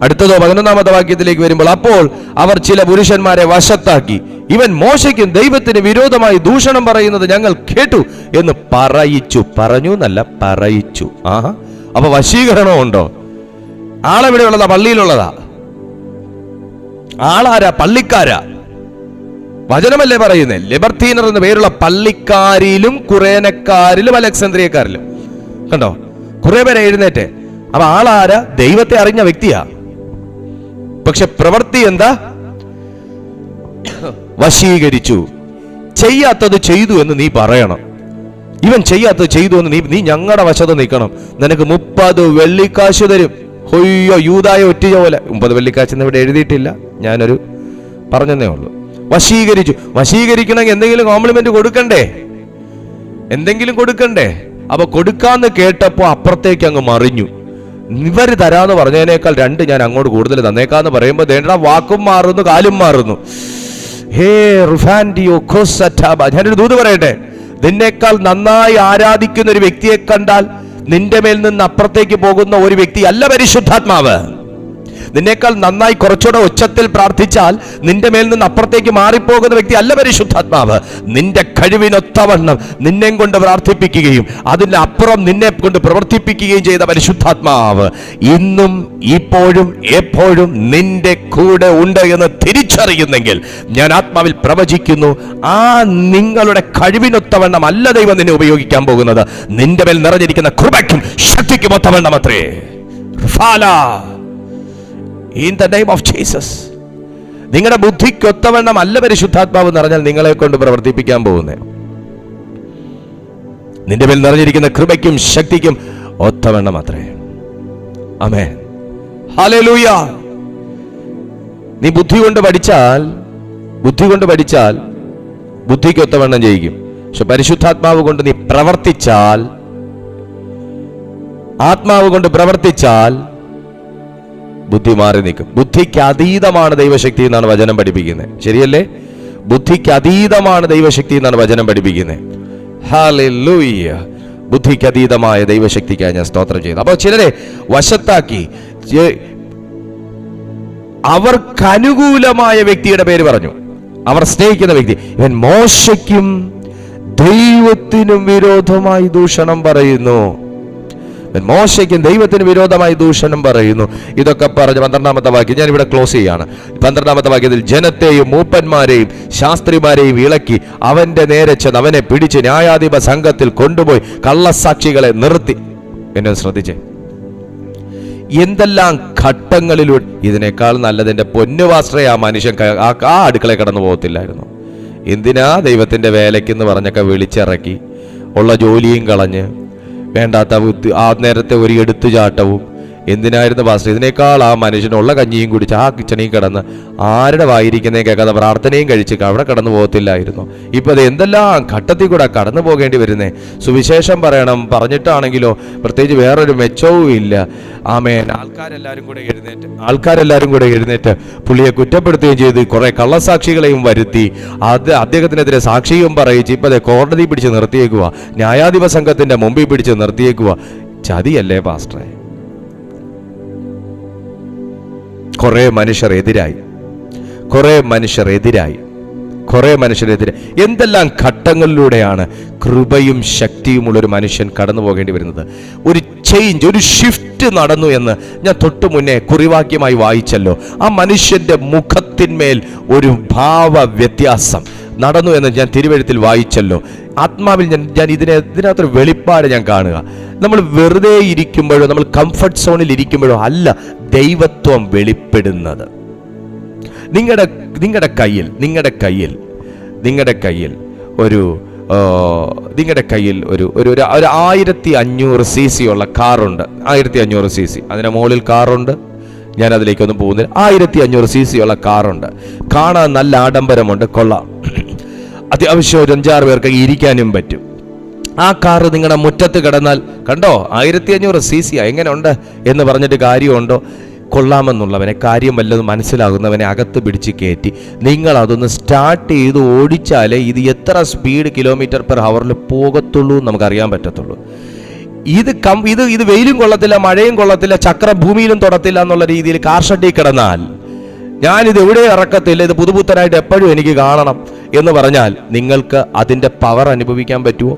അടുത്തതോ 11-ാമത്തെ വാക്യത്തിലേക്ക് വരുമ്പോൾ, അപ്പോൾ അവർ ചില പുരുഷന്മാരെ വശത്താക്കി, ഇവൻ മോശയ്ക്കും ദൈവത്തിന് വിരോധമായി ദൂഷണം പറയുന്നത് ഞങ്ങൾ കേട്ടു എന്ന് പറയിച്ചു. പറഞ്ഞു എന്നല്ല, പറയിച്ചു. ആഹാ, അപ്പൊ വശീകരണം ഉണ്ടോ? ആളെവിടെയുള്ളതാ? പള്ളിയിലുള്ളതാ. ആളാരാ? പള്ളിക്കാരാ. വചനമല്ലേ പറയുന്നേ? ലിബർത്തീനർ എന്ന പേരുള്ള പള്ളിക്കാരിലും കുറേനക്കാരിലും അലക്സാന്ദ്രിയക്കാരിലും കണ്ടോ കുറെ പേരെ എഴുന്നേറ്റ്. അപ്പൊ ആളാരാ? ദൈവത്തെ അറിഞ്ഞ വ്യക്തിയാ. പക്ഷെ പ്രവൃത്തി എന്താ? വശീകരിച്ചു. ചെയ്യാത്തത് ചെയ്തു എന്ന് നീ പറയണം. ഇവൻ ചെയ്യാത്തത് ചെയ്തു എന്ന് നീ ഞങ്ങളുടെ വശത്ത് നിൽക്കണം. നിനക്ക് 30 വെള്ളിക്കാശ് തരും. ഹൊയ്യോ, യൂദായ ഒറ്റ പോലെ. 30 വെള്ളിക്കാശ് എന്ന് ഇവിടെ എഴുതിയിട്ടില്ല, ഞാനൊരു പറഞ്ഞതേ ഉള്ളൂ. വശീകരിച്ചു. വശീകരിക്കണമെങ്കിൽ എന്തെങ്കിലും കോംപ്ലിമെന്റ് കൊടുക്കണ്ടേ? എന്തെങ്കിലും കൊടുക്കണ്ടേ? അപ്പൊ കൊടുക്കാന്ന് കേട്ടപ്പോ അപ്പുറത്തേക്ക് അങ്ങ് മറിഞ്ഞു. ഇവര് തരാന്ന് പറഞ്ഞതിനേക്കാൾ 2 ഞാൻ അങ്ങോട്ട് കൂടുതൽ തന്നേക്കാന്ന് പറയുമ്പോ ദേണ്ടാ വാക്കും മാറുന്നു, കാലും മാറുന്നു. ഞാനൊരു ദൂത് പറയട്ടെ. നിന്നേക്കാൾ നന്നായി ആരാധിക്കുന്ന ഒരു വ്യക്തിയെ കണ്ടാൽ നിന്റെ മേൽ നിന്ന് അപ്പുറത്തേക്ക് പോകുന്ന ഒരു വ്യക്തി അല്ല പരിശുദ്ധാത്മാവ്. നിന്നേക്കാൾ നന്നായി കുറച്ചുകൂടെ ഉച്ചത്തിൽ പ്രാർത്ഥിച്ചാൽ നിന്റെ മേൽ നിന്ന് അപ്പുറത്തേക്ക് മാറിപ്പോകുന്ന വ്യക്തി അല്ല പരിശുദ്ധാത്മാവ്. നിന്റെ കഴിവിനൊത്തവണ്ണം നിന്നെ കൊണ്ട് പ്രാർത്ഥിപ്പിക്കുകയും അതിന് അപ്പുറം നിന്നെ കൊണ്ട് പ്രവർത്തിപ്പിക്കുകയും ചെയ്ത പരിശുദ്ധാത്മാവ് ഇന്നും ഇപ്പോഴും എപ്പോഴും നിന്റെ കൂടെ ഉണ്ട് എന്ന് തിരിച്ചറിയുന്നെങ്കിൽ ഞാൻ ആത്മാവിൽ പ്രവചിക്കുന്നു, ആ നിങ്ങളുടെ കഴിവിനൊത്തവണ്ണം അല്ല ദൈവം നിന്നെ ഉപയോഗിക്കാൻ പോകുന്നത്. നിന്റെ മേൽ നിറഞ്ഞിരിക്കുന്ന കൃപയ്ക്കും ശക്തിക്കും ഒത്തവണ്ണം അത്രേ. In the name of Jesus. നിങ്ങളുടെ ബുദ്ധിക്കൊത്തവണ്ണം അല്ല പരിശുദ്ധാത്മാവ് എന്ന് പറഞ്ഞാൽ നിങ്ങളെ കൊണ്ട് പ്രവർത്തിപ്പിക്കാൻ പോകുന്നേ. നിന്റെ മേൽ നിറഞ്ഞിരിക്കുന്ന കൃപയ്ക്കും ശക്തിക്കും ഒത്തവണ്ണം അത്രേ. ആമേൻ. ഹല്ലേലൂയ. നീ ബുദ്ധി കൊണ്ട് പഠിച്ചാൽ ബുദ്ധിക്ക് ഒത്തവണ്ണം ചെയ്യിക്കും. പക്ഷെ പരിശുദ്ധാത്മാവ് കൊണ്ട് നീ പ്രവർത്തിച്ചാൽ, ആത്മാവ് കൊണ്ട് പ്രവർത്തിച്ചാൽ ബുദ്ധി മാറി നിൽക്കും. ബുദ്ധിക്ക് അതീതമാണ് ദൈവശക്തി എന്നാണ് വചനം പഠിപ്പിക്കുന്നത്. ശരിയല്ലേ? ബുദ്ധിക്ക് അതീതമാണ് ദൈവശക്തി എന്നാണ് വചനം പഠിപ്പിക്കുന്നത്. ഹല്ലേലൂയ. ബുദ്ധിക്ക് അതീതമായ ദൈവശക്തിക്കായി ഞാൻ സ്തോത്രം ചെയ്യുന്നു. അപ്പോൾ ചിലരെ വശത്താക്കി അവർക്ക് അനുകൂലമായ വ്യക്തിയുടെ പേര് പറഞ്ഞു. അവർ സ്നേഹിക്കുന്ന വ്യക്തി. ഇവൻ മോശയ്ക്കും ദൈവത്തിനും വിരോധമായി ദൂഷണം പറയുന്നു. മോശയ്ക്കും ദൈവത്തിന് വിരോധമായി ദൂഷണം പറയുന്നു. ഇതൊക്കെ പറഞ്ഞ് 12-ാമത്തെ വാക്യം ഞാൻ ഇവിടെ ക്ലോസ് ചെയ്യാണ്. 12-ാമത്തെ വാക്യത്തിൽ ജനത്തെയും മൂപ്പന്മാരെയും ശാസ്ത്രിമാരെയും ഇളക്കി അവന്റെ നേരെ ചെന്ന് അവനെ പിടിച്ച് ന്യായാധിപ സംഘത്തിൽ കൊണ്ടുപോയി കള്ളസാക്ഷികളെ നിർത്തി. എന്നെ ശ്രദ്ധിച്ചേ, എന്തെല്ലാം ഘട്ടങ്ങളിലൂടെ. ഇതിനേക്കാൾ നല്ലതിന്റെ പൊന്നുവാസ്ത്രയെ ആ മനുഷ്യൻ ആ അടുക്കള കടന്നു പോകത്തില്ലായിരുന്നു. എന്തിനാ ദൈവത്തിന്റെ വേലയ്ക്കെന്ന് പറഞ്ഞൊക്കെ വിളിച്ചിറക്കി ഉള്ള ജോലിയും കളഞ്ഞ് വേണ്ടാത്ത ആ നേരത്തെ ഒരു എടുത്തുചാട്ടവും എന്തിനായിരുന്നു പാസ്റ്റർ? ഇതിനേക്കാൾ ആ മനുഷ്യനുള്ള കഞ്ഞിയും കുടിച്ച് ആ കിച്ചണിയും കിടന്ന് ആരുടെ വായിരിക്കുന്നേ കേൾക്കാതെ പ്രാർത്ഥനയും കഴിച്ച് അവിടെ കടന്നു പോകത്തില്ലായിരുന്നു. ഇപ്പൊ അത് എന്തെല്ലാം ഘട്ടത്തിൽ കൂടെ കടന്നു പോകേണ്ടി വരുന്നേ. സുവിശേഷം പറയണം, പറഞ്ഞിട്ടാണെങ്കിലോ പ്രത്യേകിച്ച് വേറൊരു മെച്ചവും ഇല്ല. ആമേൻ. ആൾക്കാരെല്ലാരും കൂടെ എഴുന്നേറ്റ് പുള്ളിയെ കുറ്റപ്പെടുത്തുകയും ചെയ്ത് കുറെ കള്ളസാക്ഷികളെയും വരുത്തി അദ്ദേഹത്തിനെതിരെ സാക്ഷിയും പറയിച്ച് ഇപ്പൊ കോടതി പിടിച്ച് നിർത്തിയേക്കുക, ന്യായാധിപ സംഘത്തിന്റെ മുമ്പിൽ പിടിച്ച് നിർത്തിയേക്കുക. ചതിയല്ലേ പാസ്റ്ററെ? കുറെ മനുഷ്യരെതിരായി എന്തെല്ലാം ഘട്ടങ്ങളിലൂടെയാണ് കൃപയും ശക്തിയുമുള്ളൊരു മനുഷ്യൻ കടന്നു പോകേണ്ടി വരുന്നത്. ഒരു ചേഞ്ച്, ഒരു ഷിഫ്റ്റ് നടന്നു എന്ന് ഞാൻ തൊട്ടു മുന്നേ കുറിവാക്യമായി വായിച്ചല്ലോ. ആ മനുഷ്യന്റെ മുഖത്തിന്മേൽ ഒരു ഭാവ വ്യത്യാസം നടന്നു എന്ന് ഞാൻ തിരുവെഴുത്തിൽ വായിച്ചല്ലോ. ആത്മാവിൽ ഞാൻ ഇതിനകത്തൊരു വെളിപ്പാട് ഞാൻ കാണുക. നമ്മൾ വെറുതെ ഇരിക്കുമ്പോഴോ നമ്മൾ കംഫർട്ട് സോണിൽ ഇരിക്കുമ്പോഴോ അല്ല ദൈവത്വം വെളിപ്പെടുന്നത്. നിങ്ങളുടെ കയ്യിൽ ഒരു 1500 cc ഉള്ള കാറുണ്ട്. 1500 cc, അതിന്റെ മുകളിൽ കാറുണ്ട്, ഞാൻ അതിലേക്കൊന്നും പോകുന്നില്ല. 1500 cc ഉള്ള കാറുണ്ട്, കാണാൻ നല്ല ആഡംബരമുണ്ട്, കൊള്ളാം, അത്യാവശ്യം ഒരു 5-6 പേർക്ക് ഇരിക്കാനും പറ്റും. ആ കാറ് നിങ്ങളുടെ മുറ്റത്ത് കിടന്നാൽ കണ്ടോ 1500 cc എങ്ങനെ ഉണ്ട് എന്ന് പറഞ്ഞിട്ട് കാര്യമുണ്ടോ? കൊള്ളാമെന്നുള്ളവനെ, കാര്യം വല്ലതും മനസ്സിലാകുന്നവനെ അകത്ത് പിടിച്ച് കയറ്റി നിങ്ങൾ അതൊന്ന് സ്റ്റാർട്ട് ചെയ്ത് ഓടിച്ചാലേ ഇത് എത്ര സ്പീഡ് km/h പോകത്തുള്ളൂ നമുക്കറിയാൻ പറ്റത്തുള്ളൂ. ഇത് വെയിലും കൊള്ളത്തില്ല, മഴയും കൊള്ളത്തില്ല, ചക്രം ഭൂമിയിലും തൊടത്തില്ല എന്നുള്ള രീതിയിൽ കാർ ഷെഡിൽ കിടന്നാൽ ഞാനിത് എവിടെ ഇറക്കത്തില്ല, ഇത് പുതുപുത്തനായിട്ട് എപ്പോഴും എനിക്ക് കാണണം എന്ന് പറഞ്ഞാൽ നിങ്ങൾക്ക് അതിൻ്റെ പവർ അനുഭവിക്കാൻ പറ്റുമോ?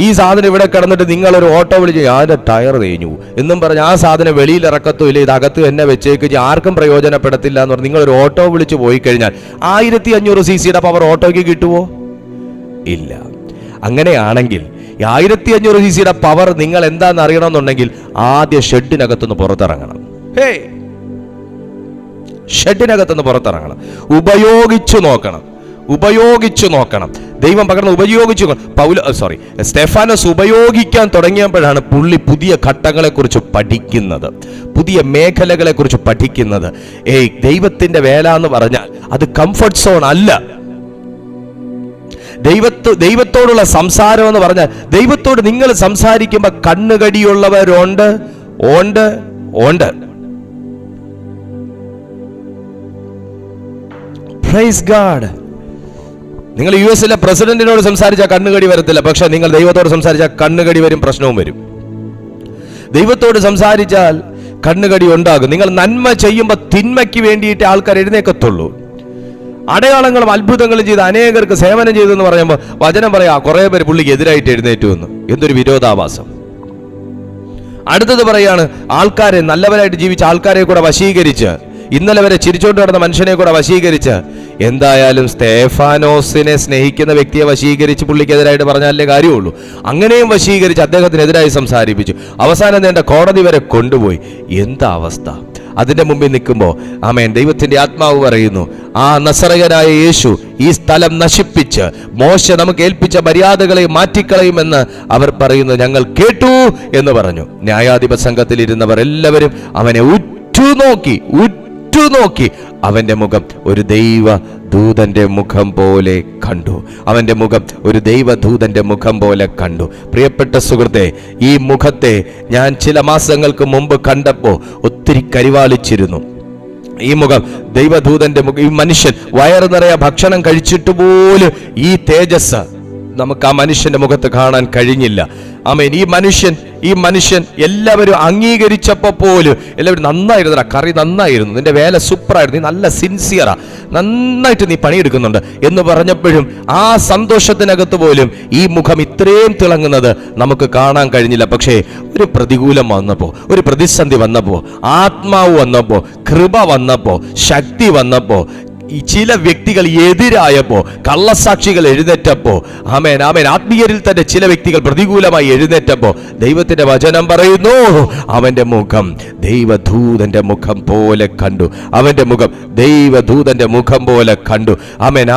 ഈ സാധനം ഇവിടെ കിടന്നിട്ട് നിങ്ങളൊരു ഓട്ടോ വിളിച്ച് ഞാൻ്റെ ടയർ തേഞ്ഞു എന്നും പറഞ്ഞ് ആ സാധനം വെളിയിൽ ഇറക്കത്തുമില്ല, ഇതകത്ത് തന്നെ വെച്ചേക്ക് ആർക്കും പ്രയോജനപ്പെടത്തില്ല എന്ന് പറഞ്ഞ് നിങ്ങളൊരു ഓട്ടോ വിളിച്ച് പോയി കഴിഞ്ഞാൽ 1500 cc പവർ ഓട്ടോയ്ക്ക് കിട്ടുമോ? ഇല്ല. അങ്ങനെയാണെങ്കിൽ 1500 cc പവർ നിങ്ങൾ എന്താണെന്ന് അറിയണമെന്നുണ്ടെങ്കിൽ ആദ്യം ഷെഡിനകത്തുനിന്ന് പുറത്തിറങ്ങണം. ഷെഡിനകത്തുനിന്ന് പുറത്തിറങ്ങണം, ഉപയോഗിച്ചു നോക്കണം. ദൈവം പകർന്ന് ഉപയോഗിച്ചു. സ്തെഫാനോസ് ഉപയോഗിക്കാൻ തുടങ്ങിയപ്പോഴാണ് പുള്ളി പുതിയ ഘട്ടങ്ങളെക്കുറിച്ച് പഠിക്കുന്നത്, പുതിയ മേഖലകളെക്കുറിച്ച് പഠിക്കുന്നത്. ദൈവത്തിന്റെ വേല എന്ന് പറഞ്ഞാൽ അത് കംഫർട്ട് സോൺ അല്ല. ദൈവത്തോടുള്ള സംസാരം എന്ന് പറഞ്ഞാൽ ദൈവത്തോട് നിങ്ങൾ സംസാരിക്കുമ്പോൾ കണ്ണുകടിയുള്ളവരുണ്ട്. Praise God. നിങ്ങൾ US പ്രസിഡന്റിനോട് സംസാരിച്ചാൽ കണ്ണുകടി വരത്തില്ല, പക്ഷെ നിങ്ങൾ ദൈവത്തോട് സംസാരിച്ചാൽ കണ്ണുകടി വരും, പ്രശ്നവും വരും. ദൈവത്തോട് സംസാരിച്ചാൽ കണ്ണുകടി ഉണ്ടാകും. നിങ്ങൾ നന്മ ചെയ്യുമ്പോൾ തിന്മയ്ക്ക് വേണ്ടിയിട്ട് ആൾക്കാർ എഴുന്നേക്കത്തുള്ളൂ. അടയാളങ്ങളും അത്ഭുതങ്ങളും ചെയ്ത് അനേകർക്ക് സേവനം ചെയ്തെന്ന് പറയുമ്പോൾ വചനം പറയാ കുറെ പേര് പുള്ളിക്ക് എതിരായിട്ട് എഴുന്നേറ്റു എന്ന്. എന്തൊരു വിരോധാഭാസം. അടുത്തത് പറയാണ് ആൾക്കാരെ, നല്ലവരായിട്ട് ജീവിച്ച ആൾക്കാരെ കൂടെ വശീകരിച്ച്, ഇന്നലെ വരെ ചിരിച്ചോണ്ട് നടന്ന മനുഷ്യനെ കൂടെ വശീകരിച്ച്, എന്തായാലും സ്തെഫാനോസിനെ സ്നേഹിക്കുന്ന വ്യക്തിയെ വശീകരിച്ച് പുള്ളിക്കെതിരായിട്ട് പറഞ്ഞാലേ കാര്യമുള്ളൂ. അങ്ങനെയും വശീകരിച്ച് അദ്ദേഹത്തിനെതിരായി സംസാരിപ്പിച്ചു. അവസാനം നേണ്ട കോടതി വരെ കൊണ്ടുപോയി. എന്താ അവസ്ഥ? അതിന്റെ മുമ്പിൽ നിൽക്കുമ്പോൾ ആമേൻ, ദൈവത്തിന്റെ ആത്മാവ് പറയുന്നു, ആ നസറയനായ യേശു ഈ സ്ഥലം നശിപ്പിച്ച് മോശ നമുക്ക് ഏൽപ്പിച്ച മര്യാദകളെ മാറ്റിക്കളയുമെന്ന് അവർ പറയുന്നു. ഞങ്ങൾ കേട്ടു എന്ന് പറഞ്ഞു. ന്യായാധിപ സംഘത്തിൽ ഇരുന്നവർ എല്ലാവരും അവനെ ഉറ്റുനോക്കി. അവന്റെ മുഖം ഒരു ദൈവദൂതന്റെ മുഖം പോലെ കണ്ടു. അവന്റെ മുഖം ഒരു ദൈവദൂതന്റെ മുഖം പോലെ കണ്ടു. പ്രിയപ്പെട്ട സുഹൃത്തെ, ഈ മുഖത്തെ ഞാൻ ചില മാസങ്ങൾക്ക് മുമ്പ് കണ്ടപ്പോൾ ഒത്തിരി കരിവാളിച്ചിരുന്നു. ഈ മുഖം ദൈവദൂതന്റെ മുഖം. ഈ മനുഷ്യൻ വയറ് നിറയെ ഭക്ഷണം കഴിച്ചിട്ട് പോലും ഈ തേജസ് നമുക്ക് ആ മനുഷ്യന്റെ മുഖത്ത് കാണാൻ കഴിഞ്ഞില്ല. ആമേൻ. ഈ മനുഷ്യൻ എല്ലാവരും അംഗീകരിച്ചപ്പോൾ പോലും എല്ലാവരും നന്നായിരുന്നു, കറി നന്നായിരുന്നു, നിന്റെ വേല സൂപ്പറായിരുന്നു, നീ നല്ല സിൻസിയറാ, നന്നായിട്ട് നീ പണിയെടുക്കുന്നുണ്ട് എന്ന് പറഞ്ഞപ്പോഴും ആ സന്തോഷത്തിനകത്ത് പോലും ഈ മുഖം ഇത്രയും തിളങ്ങുന്നത് നമുക്ക് കാണാൻ കഴിഞ്ഞില്ല. പക്ഷേ ഒരു പ്രതികൂലം വന്നപ്പോൾ, ഒരു പ്രതിസന്ധി വന്നപ്പോൾ, ആത്മാവ് വന്നപ്പോൾ, കൃപ വന്നപ്പോൾ, ശക്തി വന്നപ്പോൾ, ചില വ്യക്തികൾ എതിരായപ്പോ, കള്ളസാക്ഷികൾ എഴുന്നേറ്റപ്പോ, ആമേൻ, ആത്മീയരിൽ തന്നെ ചില വ്യക്തികൾ പ്രതികൂലമായി എഴുന്നേറ്റപ്പോ ദൈവത്തിന്റെ വചനം പറയുന്നു, അവന്റെ മുഖം ദൈവദൂതന്റെ മുഖം പോലെ കണ്ടു. അവന്റെ മുഖം ദൈവദൂതന്റെ മുഖം പോലെ കണ്ടു. ആമേൻ.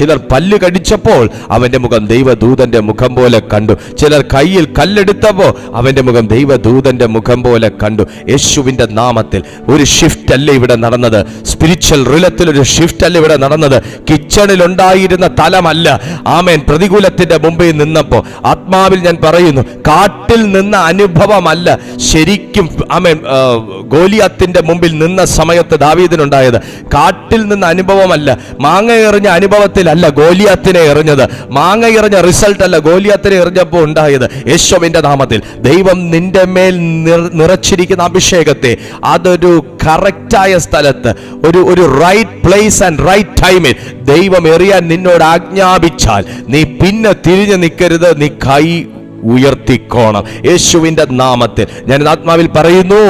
ചിലർ പല്ല് കടിച്ചപ്പോൾ അവന്റെ മുഖം ദൈവദൂതന്റെ മുഖം പോലെ കണ്ടു. ചിലർ കയ്യിൽ കല്ലെടുത്തപ്പോ അവന്റെ മുഖം ദൈവദൂതന്റെ മുഖം പോലെ കണ്ടു. യേശുവിന്റെ നാമത്തിൽ ഒരു ഷിഫ്റ്റ് അല്ല ഇവിടെ നടന്നത്. സ്പിരിച്വൽ റിലത്തിൽ ഒരു ഷിഫ്റ്റ് അല്ല ഇവിടെ നടന്നത്. കിച്ചണിൽ ഉണ്ടായിരുന്ന തലമല്ല. ആമേൻ. പ്രതികൂലത്തിന്റെ മുമ്പിൽ നിന്നപ്പോ ആത്മാവിൽ ഞാൻ പറയുന്നു, കാട്ടിൽ നിന്ന അനുഭവമല്ല ശരിക്കും. ആമേൻ. ഗോലിയാത്തിന്റെ മുമ്പിൽ നിന്ന സമയത്ത് ദാവീദിനുണ്ടായത് കാട്ടിൽ നിന്ന അനുഭവമല്ല. മാങ്ങ എറിഞ്ഞ അനുഭവത്തിലല്ല ഗോലിയാത്തിനെ എറിഞ്ഞത്. മാങ്ങ എറിഞ്ഞ റിസൾട്ട് അല്ല ഗോലിയാത്തിനെ എറിഞ്ഞപ്പോൾ ഉണ്ടായത്. യേശുവിന്റെ നാമത്തിൽ ദൈവം നിന്റെ മേൽ നിറച്ചിരിക്കുന്ന അഭിഷേകത്തെ അതൊരു കറക്റ്റായ സ്ഥലത്ത്, ഒരു റൈറ്റ് പ്ലേസ് ആൻഡ് റൈറ്റ് ടൈമിൽ ദൈവം എറിയാൻ നിന്നോട് ആജ്ഞാപിച്ചാൽ നീ പിന്നെ തിരിഞ്ഞു നിൽക്കരുത്, നീ കൈ ഉയർത്തിക്കോണം. യേശുവിന്റെ നാമത്തിൽ ഞാൻ ആത്മാവിൽ പറയുന്നു,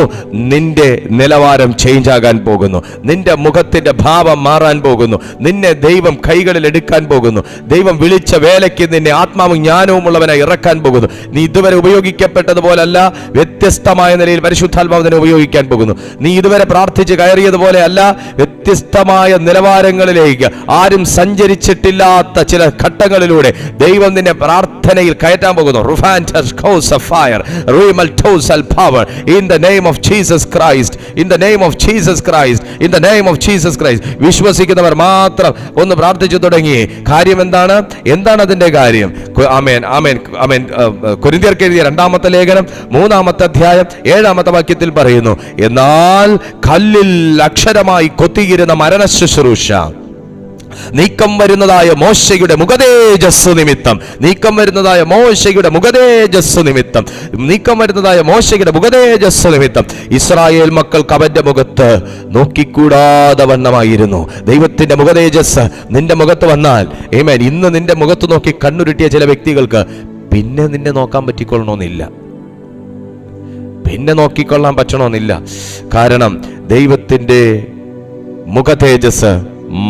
നിന്റെ നിലവാരം ചേഞ്ച് ആകാൻ പോകുന്നു. നിന്റെ മുഖത്തിന്റെ ഭാവം മാറാൻ പോകുന്നു. നിന്നെ ദൈവം കൈകളിൽ എടുക്കാൻ പോകുന്നു. ദൈവം വിളിച്ച വേലയ്ക്ക് നിന്നെ ആത്മാവും ജ്ഞാനവും ഉള്ളവനായി ഇറക്കാൻ പോകുന്നു. നീ ഇതുവരെ ഉപയോഗിക്കപ്പെട്ടതുപോലല്ല, വ്യത്യസ്തമായ നിലയിൽ പരിശുദ്ധാത്മാവിനെ ഉപയോഗിക്കാൻ പോകുന്നു. നീ ഇതുവരെ പ്രാർത്ഥിച്ച് കയറിയതുപോലെ അല്ല, വ്യത്യസ്തമായ നിലവാരങ്ങളിലേക്ക്, ആരും സഞ്ചരിച്ചിട്ടില്ലാത്ത ചില ഘട്ടങ്ങളിലൂടെ ദൈവം നിന്നെ പ്രാർത്ഥനയിൽ കയറ്റാൻ പോകുന്നു. Rufantas coals of fire, Rimal tosal power, in the name of Jesus Christ, in the name of Jesus Christ, in the name of Jesus Christ. വിശ്വസിക്കുന്നവർ മാത്രം ഒന്ന് പ്രാർത്ഥിച്ചു തുടങ്ങി. കാര്യം എന്താണ്? എന്താണ് അതിന്റെ കാര്യം? ആമേൻ, ആമേൻ, ആമേൻ. കൊരിന്ത്യർക്ക് എഴുതിയ 2-ാമത്തെ ലേഖനം 3-ാമത്തെ അധ്യായം 7-ാമത്തെ വാക്യത്തിൽ പറയുന്നു, എന്നാൽ കല്ലിൽ അക്ഷരമായി കൊത്തിയിരുന്ന മരണ ശുശ്രൂഷ നീക്കം വരുന്നതായ മോശയുടെ മുഖതേജസ് നിമിത്തം, നീക്കം വരുന്നതായ മോശയുടെ മുഖതേജസ് നിമിത്തം, നീക്കം വരുന്നതായ മോശയുടെ മുഖതേജസ് നിമിത്തം ഇസ്രായേൽ മക്കൾക്ക് അവന്റെ മുഖത്ത് നോക്കിക്കൂടാതെ വണ്ണമായിരുന്നു. ദൈവത്തിന്റെ മുഖതേജസ് നിന്റെ മുഖത്ത് വന്നാൽ, ആമേൻ, ഇന്ന് നിന്റെ മുഖത്ത് നോക്കി കണ്ണുരുട്ടിയ ചില വ്യക്തികൾക്ക് പിന്നെ നിന്നെ നോക്കാൻ പറ്റിക്കൊള്ളണമെന്നില്ല, പിന്നെ നോക്കിക്കൊള്ളാൻ പറ്റണമെന്നില്ല. കാരണം ദൈവത്തിന്റെ മുഖതേജസ്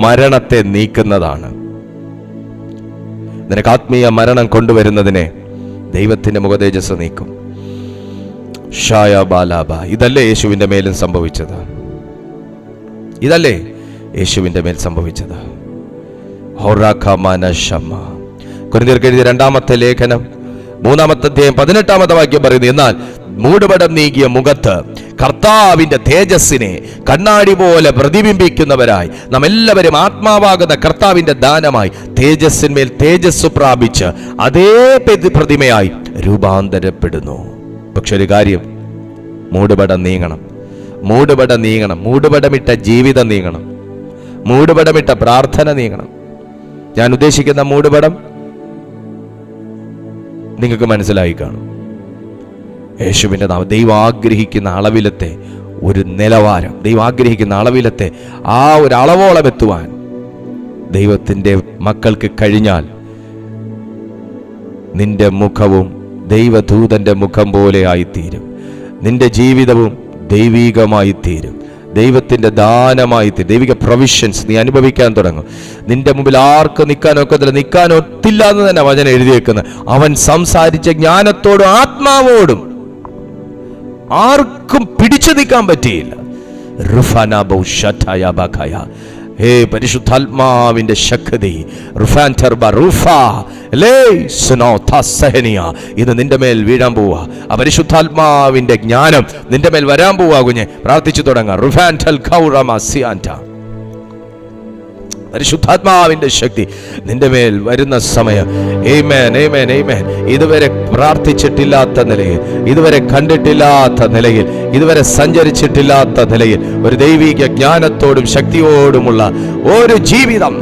മരണത്തെ നീക്കുന്നതാണ്. നിനക്ക് ആത്മീയ മരണം കൊണ്ടുവരുന്നതിനെ ദൈവത്തിന്റെ മുഖതേജസ് നീക്കും. ഷായ ബാലാബ. ഇതല്ലേ യേശുവിന്റെ മേലും സംഭവിച്ചത്? ഇതല്ലേ യേശുവിന്റെ മേൽ സംഭവിച്ചത്? കൊരിന്ത്യർക്ക് എഴുതിയ 2-ാമത്തെ ലേഖനം 3-ാമത്തെ അധ്യായം 18-ാമത്തെ വാക്യം പറയുന്നു, എന്നാൽ മൂടുപടം നീക്കിയ മുഖത്ത് കർത്താവിന്റെ തേജസ്സിനെ കണ്ണാടി പോലെ പ്രതിബിംബിക്കുന്നവരായി നാം എല്ലാവരും ആത്മാവാകുന്ന കർത്താവിന്റെ ദാനമായി തേജസ്സിന്മേൽ തേജസ് പ്രാപിച്ച് അതേ പ്രതിമയായി രൂപാന്തരപ്പെടുന്നു. പക്ഷെ ഒരു കാര്യം, മൂടുപടം നീങ്ങണം, മൂടുപടം നീങ്ങണം, മൂടുപടമിട്ട ജീവിതം നീങ്ങണം, മൂടുപടമിട്ട പ്രാർത്ഥന നീങ്ങണം. ഞാൻ ഉദ്ദേശിക്കുന്ന മൂടുപടം നിങ്ങൾക്ക് മനസ്സിലായി കാണും. യേശുവിൻ്റെ നാമം. ദൈവം ആഗ്രഹിക്കുന്ന അളവിലത്തെ ഒരു നിലവാരം, ദൈവം ആഗ്രഹിക്കുന്ന അളവിലത്തെ ആ ഒരു അളവോളം എത്തുവാൻ ദൈവത്തിൻ്റെ മക്കൾക്ക് കഴിഞ്ഞാൽ നിന്റെ മുഖവും ദൈവദൂതന്റെ മുഖം പോലെ ആയിത്തീരും. നിന്റെ ജീവിതവും ദൈവികമായി തീരും, ദൈവത്തിന്റെ ദാനമായി തീരും. ദൈവിക പ്രൊവിഷൻസ് നീ അനുഭവിക്കാൻ തുടങ്ങും. നിന്റെ മുമ്പിൽ ആർക്ക് നിൽക്കാനൊക്കത്തില്ല, നിൽക്കാനൊത്തില്ല എന്ന് തന്നെ വചനം എഴുതിയേക്കുന്നത്. അവൻ സംസാരിച്ച ജ്ഞാനത്തോടും ആത്മാവോടും ആർക്കും പിടിച്ചു നിൽക്കാൻ പറ്റിയില്ല. ഹേ പരിശുദ്ധാത്മാവിന്റെ ശക്തി, ഇത് നിന്റെ മേൽ വീഴാൻ പോവാ. ആ പരിശുദ്ധാത്മാവിന്റെ ജ്ഞാനം നിന്റെ മേൽ വരാൻ പോവാ. കുഞ്ഞെ പ്രാർത്ഥിച്ചു തുടങ്ങാം. പരിശുദ്ധാത്മാവിന്റെ ശക്തി നിന്റെ മേൽ വരുന്ന സമയം, ആമേൻ, ആമേൻ, ആമേൻ, ഇതുവരെ പ്രാർത്ഥിച്ചിട്ടില്ലാത്ത നിലയിൽ, ഇതുവരെ കണ്ടിട്ടില്ലാത്ത നിലയിൽ, ഇതുവരെ സഞ്ചരിച്ചിട്ടില്ലാത്ത നിലയിൽ ഒരു ദൈവിക ജ്ഞാനത്തോടും ശക്തിയോടുമുള്ള ഒരു ജീവിതം.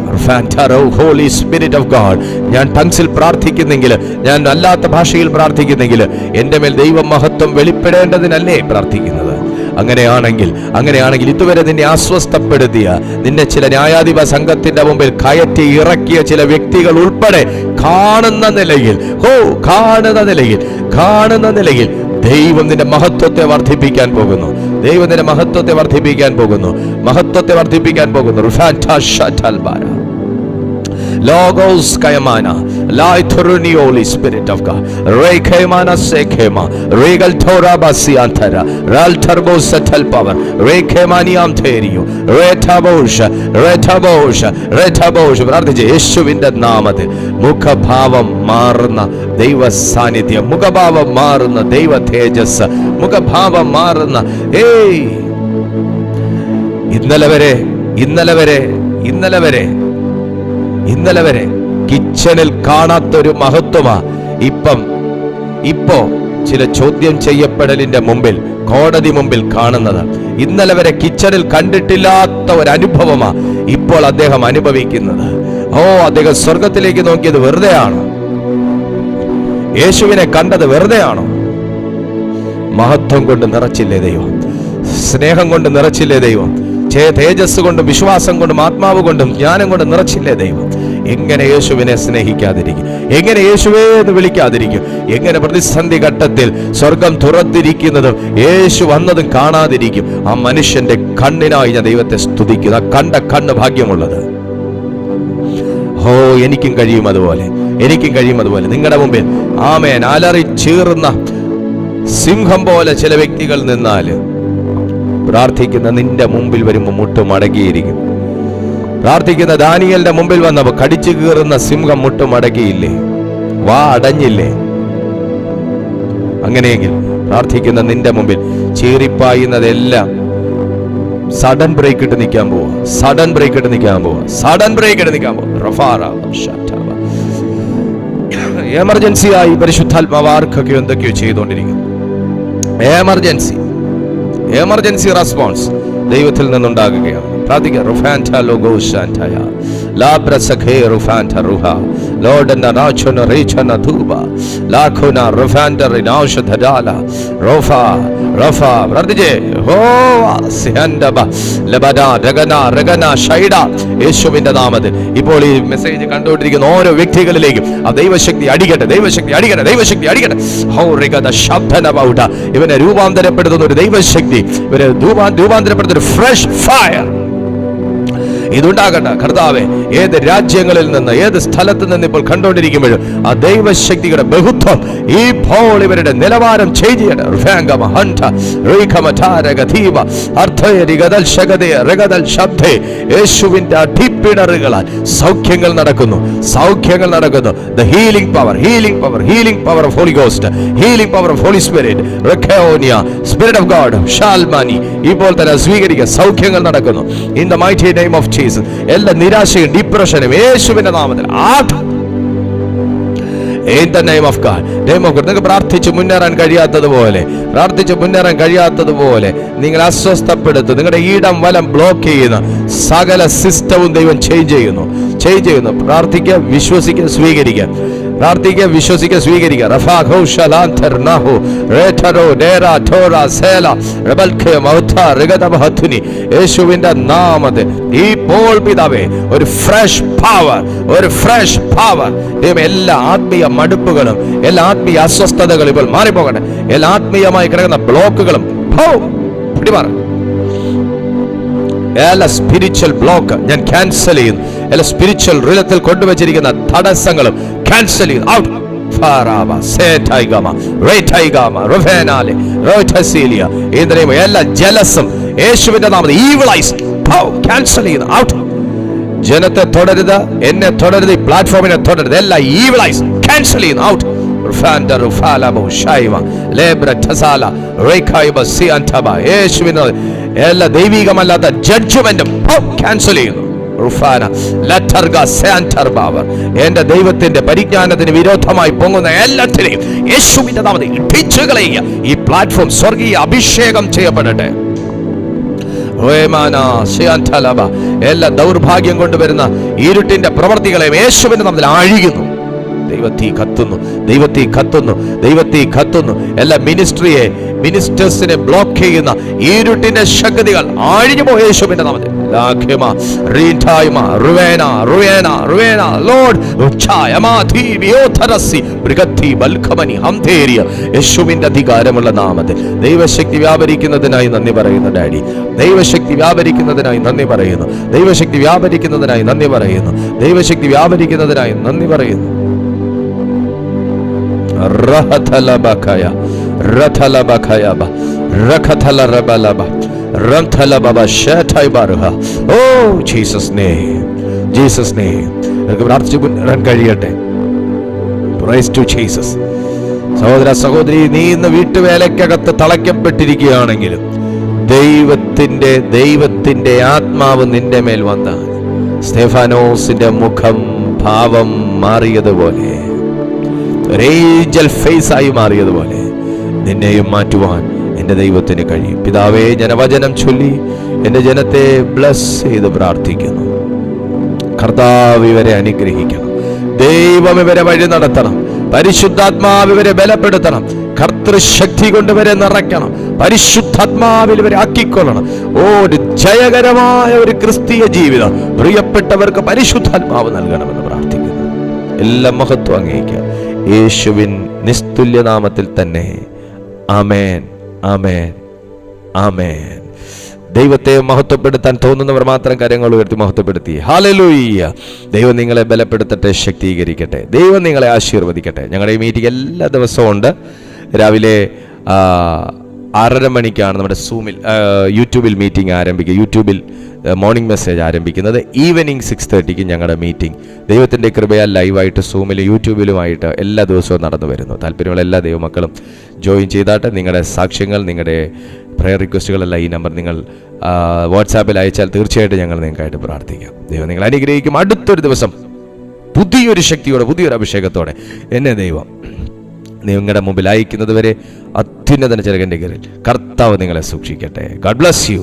Holy spirit of God. ഞാൻ ടങ്സിൽ പ്രാർത്ഥിക്കുന്നെങ്കിൽ, ഞാൻ അല്ലാത്ത ഭാഷയിൽ പ്രാർത്ഥിക്കുന്നെങ്കിൽ എൻ്റെ മേൽ ദൈവ മഹത്വം വെളിപ്പെടേണ്ടതിനല്ലേ പ്രാർത്ഥിക്കുന്നത്? അങ്ങനെയാണെങ്കിൽ ഇതുവരെ നിന്നെ അസ്വസ്ഥപ്പെടുത്തിയ, നിന്നെ ചില ന്യായാധിപ സംഘത്തിന്റെ മുമ്പിൽ കയറ്റി ഇറക്കിയ ചില വ്യക്തികൾ ഉൾപ്പെടെ കാണുന്ന നിലയിൽ ദൈവം നിന്റെ മഹത്വത്തെ വർദ്ധിപ്പിക്കാൻ പോകുന്നു. ദൈവം നിന്റെ മഹത്വത്തെ വർദ്ധിപ്പിക്കാൻ പോകുന്നു. Logos kayamana laithuruni Holy Spirit of God rekemana sekema regal thora basiantara ral turbo settle power rekemani amtherio retabosh പ്രാർത്ഥിച്ച് യേശുവിന്റെ നാമത്തിൽ മുഖഭാവം മാറുന്ന ദൈവ സാന്നിധ്യം, മുഖഭാവം മാറുന്ന ദൈവ തേജസ്, മുഖഭാവം മാറുന്ന ഇന്നലെ വരെ കിച്ചണിൽ കാണാത്തൊരു മഹത്വമാ ഇപ്പോ ചില ചോദ്യം ചെയ്യപ്പെടലിന്റെ മുമ്പിൽ, കോടതി മുമ്പിൽ കാണുന്നത്. ഇന്നലെ വരെ കിച്ചണിൽ കണ്ടിട്ടില്ലാത്ത ഒരു അനുഭവമാ ഇപ്പോൾ അദ്ദേഹം അനുഭവിക്കുന്നത്. അദ്ദേഹം സ്വർഗത്തിലേക്ക് നോക്കിയത് വെറുതെയാണോ? യേശുവിനെ കണ്ടത് വെറുതെയാണോ? മഹത്വം കൊണ്ട് നിറച്ചില്ലേ ദൈവം? സ്നേഹം കൊണ്ട് നിറച്ചില്ലേ ദൈവം? തേജസ് കൊണ്ടും വിശ്വാസം കൊണ്ടും ആത്മാവ് കൊണ്ടും ജ്ഞാനം കൊണ്ടും നിറച്ചില്ലേ ദൈവം? എങ്ങനെ യേശുവിനെ സ്നേഹിക്കാതിരിക്കും? എങ്ങനെ യേശുവേ എന്ന് വിളിക്കാതിരിക്കും? എങ്ങനെ പ്രതിസന്ധി ഘട്ടത്തിൽ സ്വർഗം തുറന്നിരിക്കുന്നതും യേശു വന്നതും കാണാതിരിക്കും? ആ മനുഷ്യന്റെ കണ്ണിനായി ഞാൻ ദൈവത്തെ സ്തുതിക്കുന്നു. ആ കണ്ണ് ഭാഗ്യമുള്ളത്. എനിക്കും കഴിയും അതുപോലെ. നിങ്ങളുടെ മുമ്പിൽ ആമേൻ അലറി ചീറുന്ന സിംഹം പോലെ ചില വ്യക്തികൾ നിന്നാൽ പ്രാർത്ഥിക്കുന്ന നിന്റെ മുമ്പിൽ വരുമ്പോൾ മുട്ടും അടങ്ങിയിരിക്കും. പ്രാർത്ഥിക്കുന്ന ദാനിയേലിന്റെ മുമ്പിൽ വന്നപ്പോൾ കടിച്ചു കീറുന്ന സിംഹം മുട്ടും അടങ്ങിയില്ലേ? വാ അടഞ്ഞില്ലേ? അങ്ങനെയെങ്കിൽ പ്രാർത്ഥിക്കുന്ന നിന്റെ മുമ്പിൽ ചീറിപ്പായുന്നതെല്ലാം സഡൻ ബ്രേക്ക് ഇട്ട് നിൽക്കാൻ പോവാ. സഡൻ ബ്രേക്ക് ഇട്ട് നിൽക്കാൻ പോവാ. സഡൻ ബ്രേക്ക് ഇട്ട് നിൽക്കാൻ പോവാ. എമർജൻസി ആയി പരിശുദ്ധാത്മാവ് ആർക്കൊക്കെ എന്തൊക്കെയോ ചെയ്തുകൊണ്ടിരിക്കുന്നു. എമർജൻസി റെസ്പോൺസ് ദൈവത്തിൽ നിന്നുണ്ടാകുകയാണ്. പ്രാർത്ഥിക്കുക. യേശുവിന്റെ നാമത്തിൽ ഇപ്പോൾ ഈ മെസ്സേജ് കണ്ടുകൊണ്ടിരിക്കുന്ന ഓരോ വ്യക്തികളിലേക്കും ആ ദൈവശക്തി അടിക്കട്ടെ, ദൈവശക്തി അടിക്കട്ടെ, ദൈവശക്തി അടിക്കട്ടെ. ഇവനെ രൂപാന്തരപ്പെടുത്തുന്ന ഒരു ദൈവശക്തി, ഇവരെ രൂപാന്തരപ്പെടുത്തുന്ന ഒരു ഫ്രഷ് ഫയർ ഇതുണ്ടാകട്ടെ കർത്താവേ. ഏത് രാജ്യങ്ങളിൽ നിന്ന്, ഏത് സ്ഥലത്ത് നിന്ന് ഇപ്പോൾ കണ്ടുകൊണ്ടിരിക്കുമ്പോഴും ആ ദൈവശക്തിയുടെ ബഹുത്വം ഇപ്പോൾ ഇവരുടെ നിലവാരം ചേഞ്ച് ചെയ്യട്ടെ. യേശുവിന്റെ അടിപ്പിണറുകളാൽ സൗഖ്യങ്ങൾ നടക്കുന്നു, സൗഖ്യങ്ങൾ നടക്കുന്നു. The healing power of Holy Ghost, healing power of Holy Spirit, Spirit of God, Shalmani ഇപ്പോൾ തന്നെ സ്വീകരിക്കുക. സൗഖ്യങ്ങൾ നടക്കുന്നു. In the mighty name of Jesus. എല്ലാ നിരാശയും ഡിപ്രഷനും യേശുവിന്റെ നാമത്തിൽ In the name of God. നിങ്ങൾക്ക് പ്രാർത്ഥിച്ച് മുന്നേറാൻ കഴിയാത്തതുപോലെ നിങ്ങൾ അസ്വസ്ഥപ്പെടുത്തും. നിങ്ങളുടെ ഇടം വലം ബ്ലോക്ക് ചെയ്യുന്ന സകല സിസ്റ്റവും ദൈവം ചേഞ്ച് ചെയ്യുന്നു. പ്രാർത്ഥിക്കുക, വിശ്വസിക്കുക, സ്വീകരിക്കുക. പ്രാർത്ഥിക്കുക, വിശ്വസിക്കുക, സ്വീകരിക്കുക. യേശുവിന്റെ നാമത്തിൽ ഇപ്പോൾ പിതാവേ ഒരു ഫ്രഷ് പവർ എല്ലാ ആത്മീയ മടുപ്പുകളും, എല്ലാ ആത്മീയ അസ്വസ്ഥതകളും ഇപ്പോൾ മാറിപ്പോകട്ടെ. എല്ലാ ആത്മീയമായി കിടക്കുന്ന ബ്ലോക്കുകളും എല്ലാ സ്പിരിച്വൽ ബ്ലോക്ക് ഞാൻ ക്യാൻസൽ ചെയ്യുന്നു. എല്ലാ സ്പിരിച്വൽ റിലത്തിൽ കൊണ്ടുവച്ചിരിക്കുന്ന തടസ്സങ്ങളും ക്യാൻസൽ ചെയ്യുന്നു. ഔട്ട്. എല്ലാ ജലസും യേശുവിന്റെ നാമത്തിൽ ഈവിളൈസ് ക്യാൻസൽ ചെയ്യുന്നു. ഔട്ട്. ജനത്തെ തുടരുത്, എന്നെ തുടരുത്, ഈ പ്ലാറ്റ്ഫോമിനെ തുടരുത്. എല്ലാ ഈവിളൈസ് ക്യാൻസൽ ചെയ്യുന്നു. ഔട്ട്. എല്ലാ ദൈവികമല്ലാത്ത ജഡ്ജ്മെന്റും ക്യാൻസൽ ചെയ്യുന്നു. എന്റെ ദൈവത്തിന്റെ പരിജ്ഞാനത്തിന് വിരോധമായി പൊങ്ങുന്ന എല്ലാത്തിനെയും യേശുവിന്റെ നാമത്തിൽ ഇടിച്ചു കളയുക. ഈ പ്ലാറ്റ്ഫോം സ്വർഗീയ അഭിഷേകം ചെയ്യപ്പെടട്ടെ. എല്ലാ ദൗർഭാഗ്യം കൊണ്ടുവരുന്ന ഇരുട്ടിന്റെ പ്രവർത്തികളെയും യേശുവിന്റെ നാമത്തിൽ അഴിയുന്നു. ദൈവത്തീ കത്തുന്നു. എല്ലാ മിനിസ്റ്റേഴ്സിനെ ബ്ലോക്ക് ചെയ്യുന്ന ഇരുട്ടിന്റെ ശക്തികൾ അഴിഞ്ഞു പോയി യേശുവിന്റെ നാമത്തിൽ. യേശുവിന്റെ അധികാരമുള്ള നാമത്തിൽ ദൈവശക്തി വ്യാപരിക്കുന്നതിനായി നന്ദി പറയുന്നു ഡാഡി. ദൈവശക്തി വ്യാപരിക്കുന്നതിനായി നന്ദി പറയുന്നു. ദൈവശക്തി വ്യാപരിക്കുന്നതിനായി നന്ദി പറയുന്നു. ദൈവശക്തി വ്യാപരിക്കുന്നതിനായി നന്ദി പറയുന്നു. കഴിയട്ടെ. സഹോദര സഹോദരി, നീ ഇന്ന് വീട്ടുവേലക്കകത്ത് തളയ്ക്കപ്പെട്ടിരിക്കുകയാണെങ്കിലും ദൈവത്തിന്റെ ആത്മാവ് നിന്റെ മേൽ വന്ന സ്തെഫാനോസിന്റെ മുഖം ഭാവം മാറിയതുപോലെ, ഏഞ്ചൽ ഫേസ് ആയി മാറിയതുപോലെ നിന്നെയും മാറ്റുവാൻ എൻ്റെ ദൈവത്തിന് കഴിയും. പിതാവേ, ജനവചനം ചൊല്ലി എൻ്റെ ജനത്തെ ബ്ലസ് ചെയ്ത് പ്രാർത്ഥിക്കുന്നു. കർത്താവ് ഇവരെ അനുഗ്രഹിക്കണം. ദൈവം ഇവരെ വഴി നടത്തണം. പരിശുദ്ധാത്മാവ് ഇവരെ ബലപ്പെടുത്തണം. കർത്തൃശക്തി കൊണ്ട് ഇവരെ നിറയ്ക്കണം. പരിശുദ്ധാത്മാവിൽ ഇവരെ ആക്കിക്കൊള്ളണം. ഒരു ജയകരമായ ഒരു ക്രിസ്തീയ ജീവിതം പ്രിയപ്പെട്ടവർക്ക് പരിശുദ്ധാത്മാവ് നൽകണമെന്ന് പ്രാർത്ഥിക്കുന്നു. എല്ലാ മഹത്വം അംഗീകരിക്കുക യേശുവിൻ നിസ്തുല്യനാമത്തിൽ തന്നെ. ആമേൻ, ആമേൻ, ആമേൻ. ദൈവത്തെ മഹത്വപ്പെടുത്താൻ തോന്നുന്നവർ മാത്രം കരങ്ങൾ ഉയർത്തി മഹത്വപ്പെടുത്തി. ഹല്ലേലൂയ. ദൈവം നിങ്ങളെ ബലപ്പെടുത്തട്ടെ, ശക്തീകരിക്കട്ടെ. ദൈവം നിങ്ങളെ ആശീർവദിക്കട്ടെ. ഞങ്ങളുടെ ഈ മീറ്റിംഗ് എല്ലാ ദിവസവും ഉണ്ട്. രാവിലെ 6:30 മണിക്കാണ് നമ്മുടെ യൂട്യൂബിൽ മീറ്റിംഗ് ആരംഭിക്കുക. യൂട്യൂബിൽ മോർണിംഗ് മെസ്സേജ് ആരംഭിക്കുന്നത്. ഈവനിങ് 6:30 ഞങ്ങളുടെ മീറ്റിംഗ് ദൈവത്തിൻ്റെ കൃപയാൽ ലൈവായിട്ട് സൂമിലും യൂട്യൂബിലുമായിട്ട് എല്ലാ ദിവസവും നടന്നു വരുന്നു. താല്പര്യമുള്ള എല്ലാ ദൈവമക്കളും ജോയിൻ ചെയ്താട്ട് നിങ്ങളുടെ സാക്ഷ്യങ്ങൾ, നിങ്ങളുടെ പ്രയർ റിക്വസ്റ്റുകളെല്ലാം ഈ നമ്പർ നിങ്ങൾ വാട്സാപ്പിൽ അയച്ചാൽ തീർച്ചയായിട്ടും ഞങ്ങൾ നിങ്ങൾക്കായിട്ട് പ്രാർത്ഥിക്കാം. ദൈവം നിങ്ങൾ അനുഗ്രഹിക്കും. അടുത്തൊരു ദിവസം പുതിയൊരു ശക്തിയോടെ, പുതിയൊരു അഭിഷേകത്തോടെ എന്നെ ദൈവം നിങ്ങളുടെ മുമ്പിൽ അയക്കുന്നത് വരെ അത്യുന്നതന ചെറുകൻ്റെ കീഴിൽ കർത്താവ് നിങ്ങളെ സൂക്ഷിക്കട്ടെ. God bless you.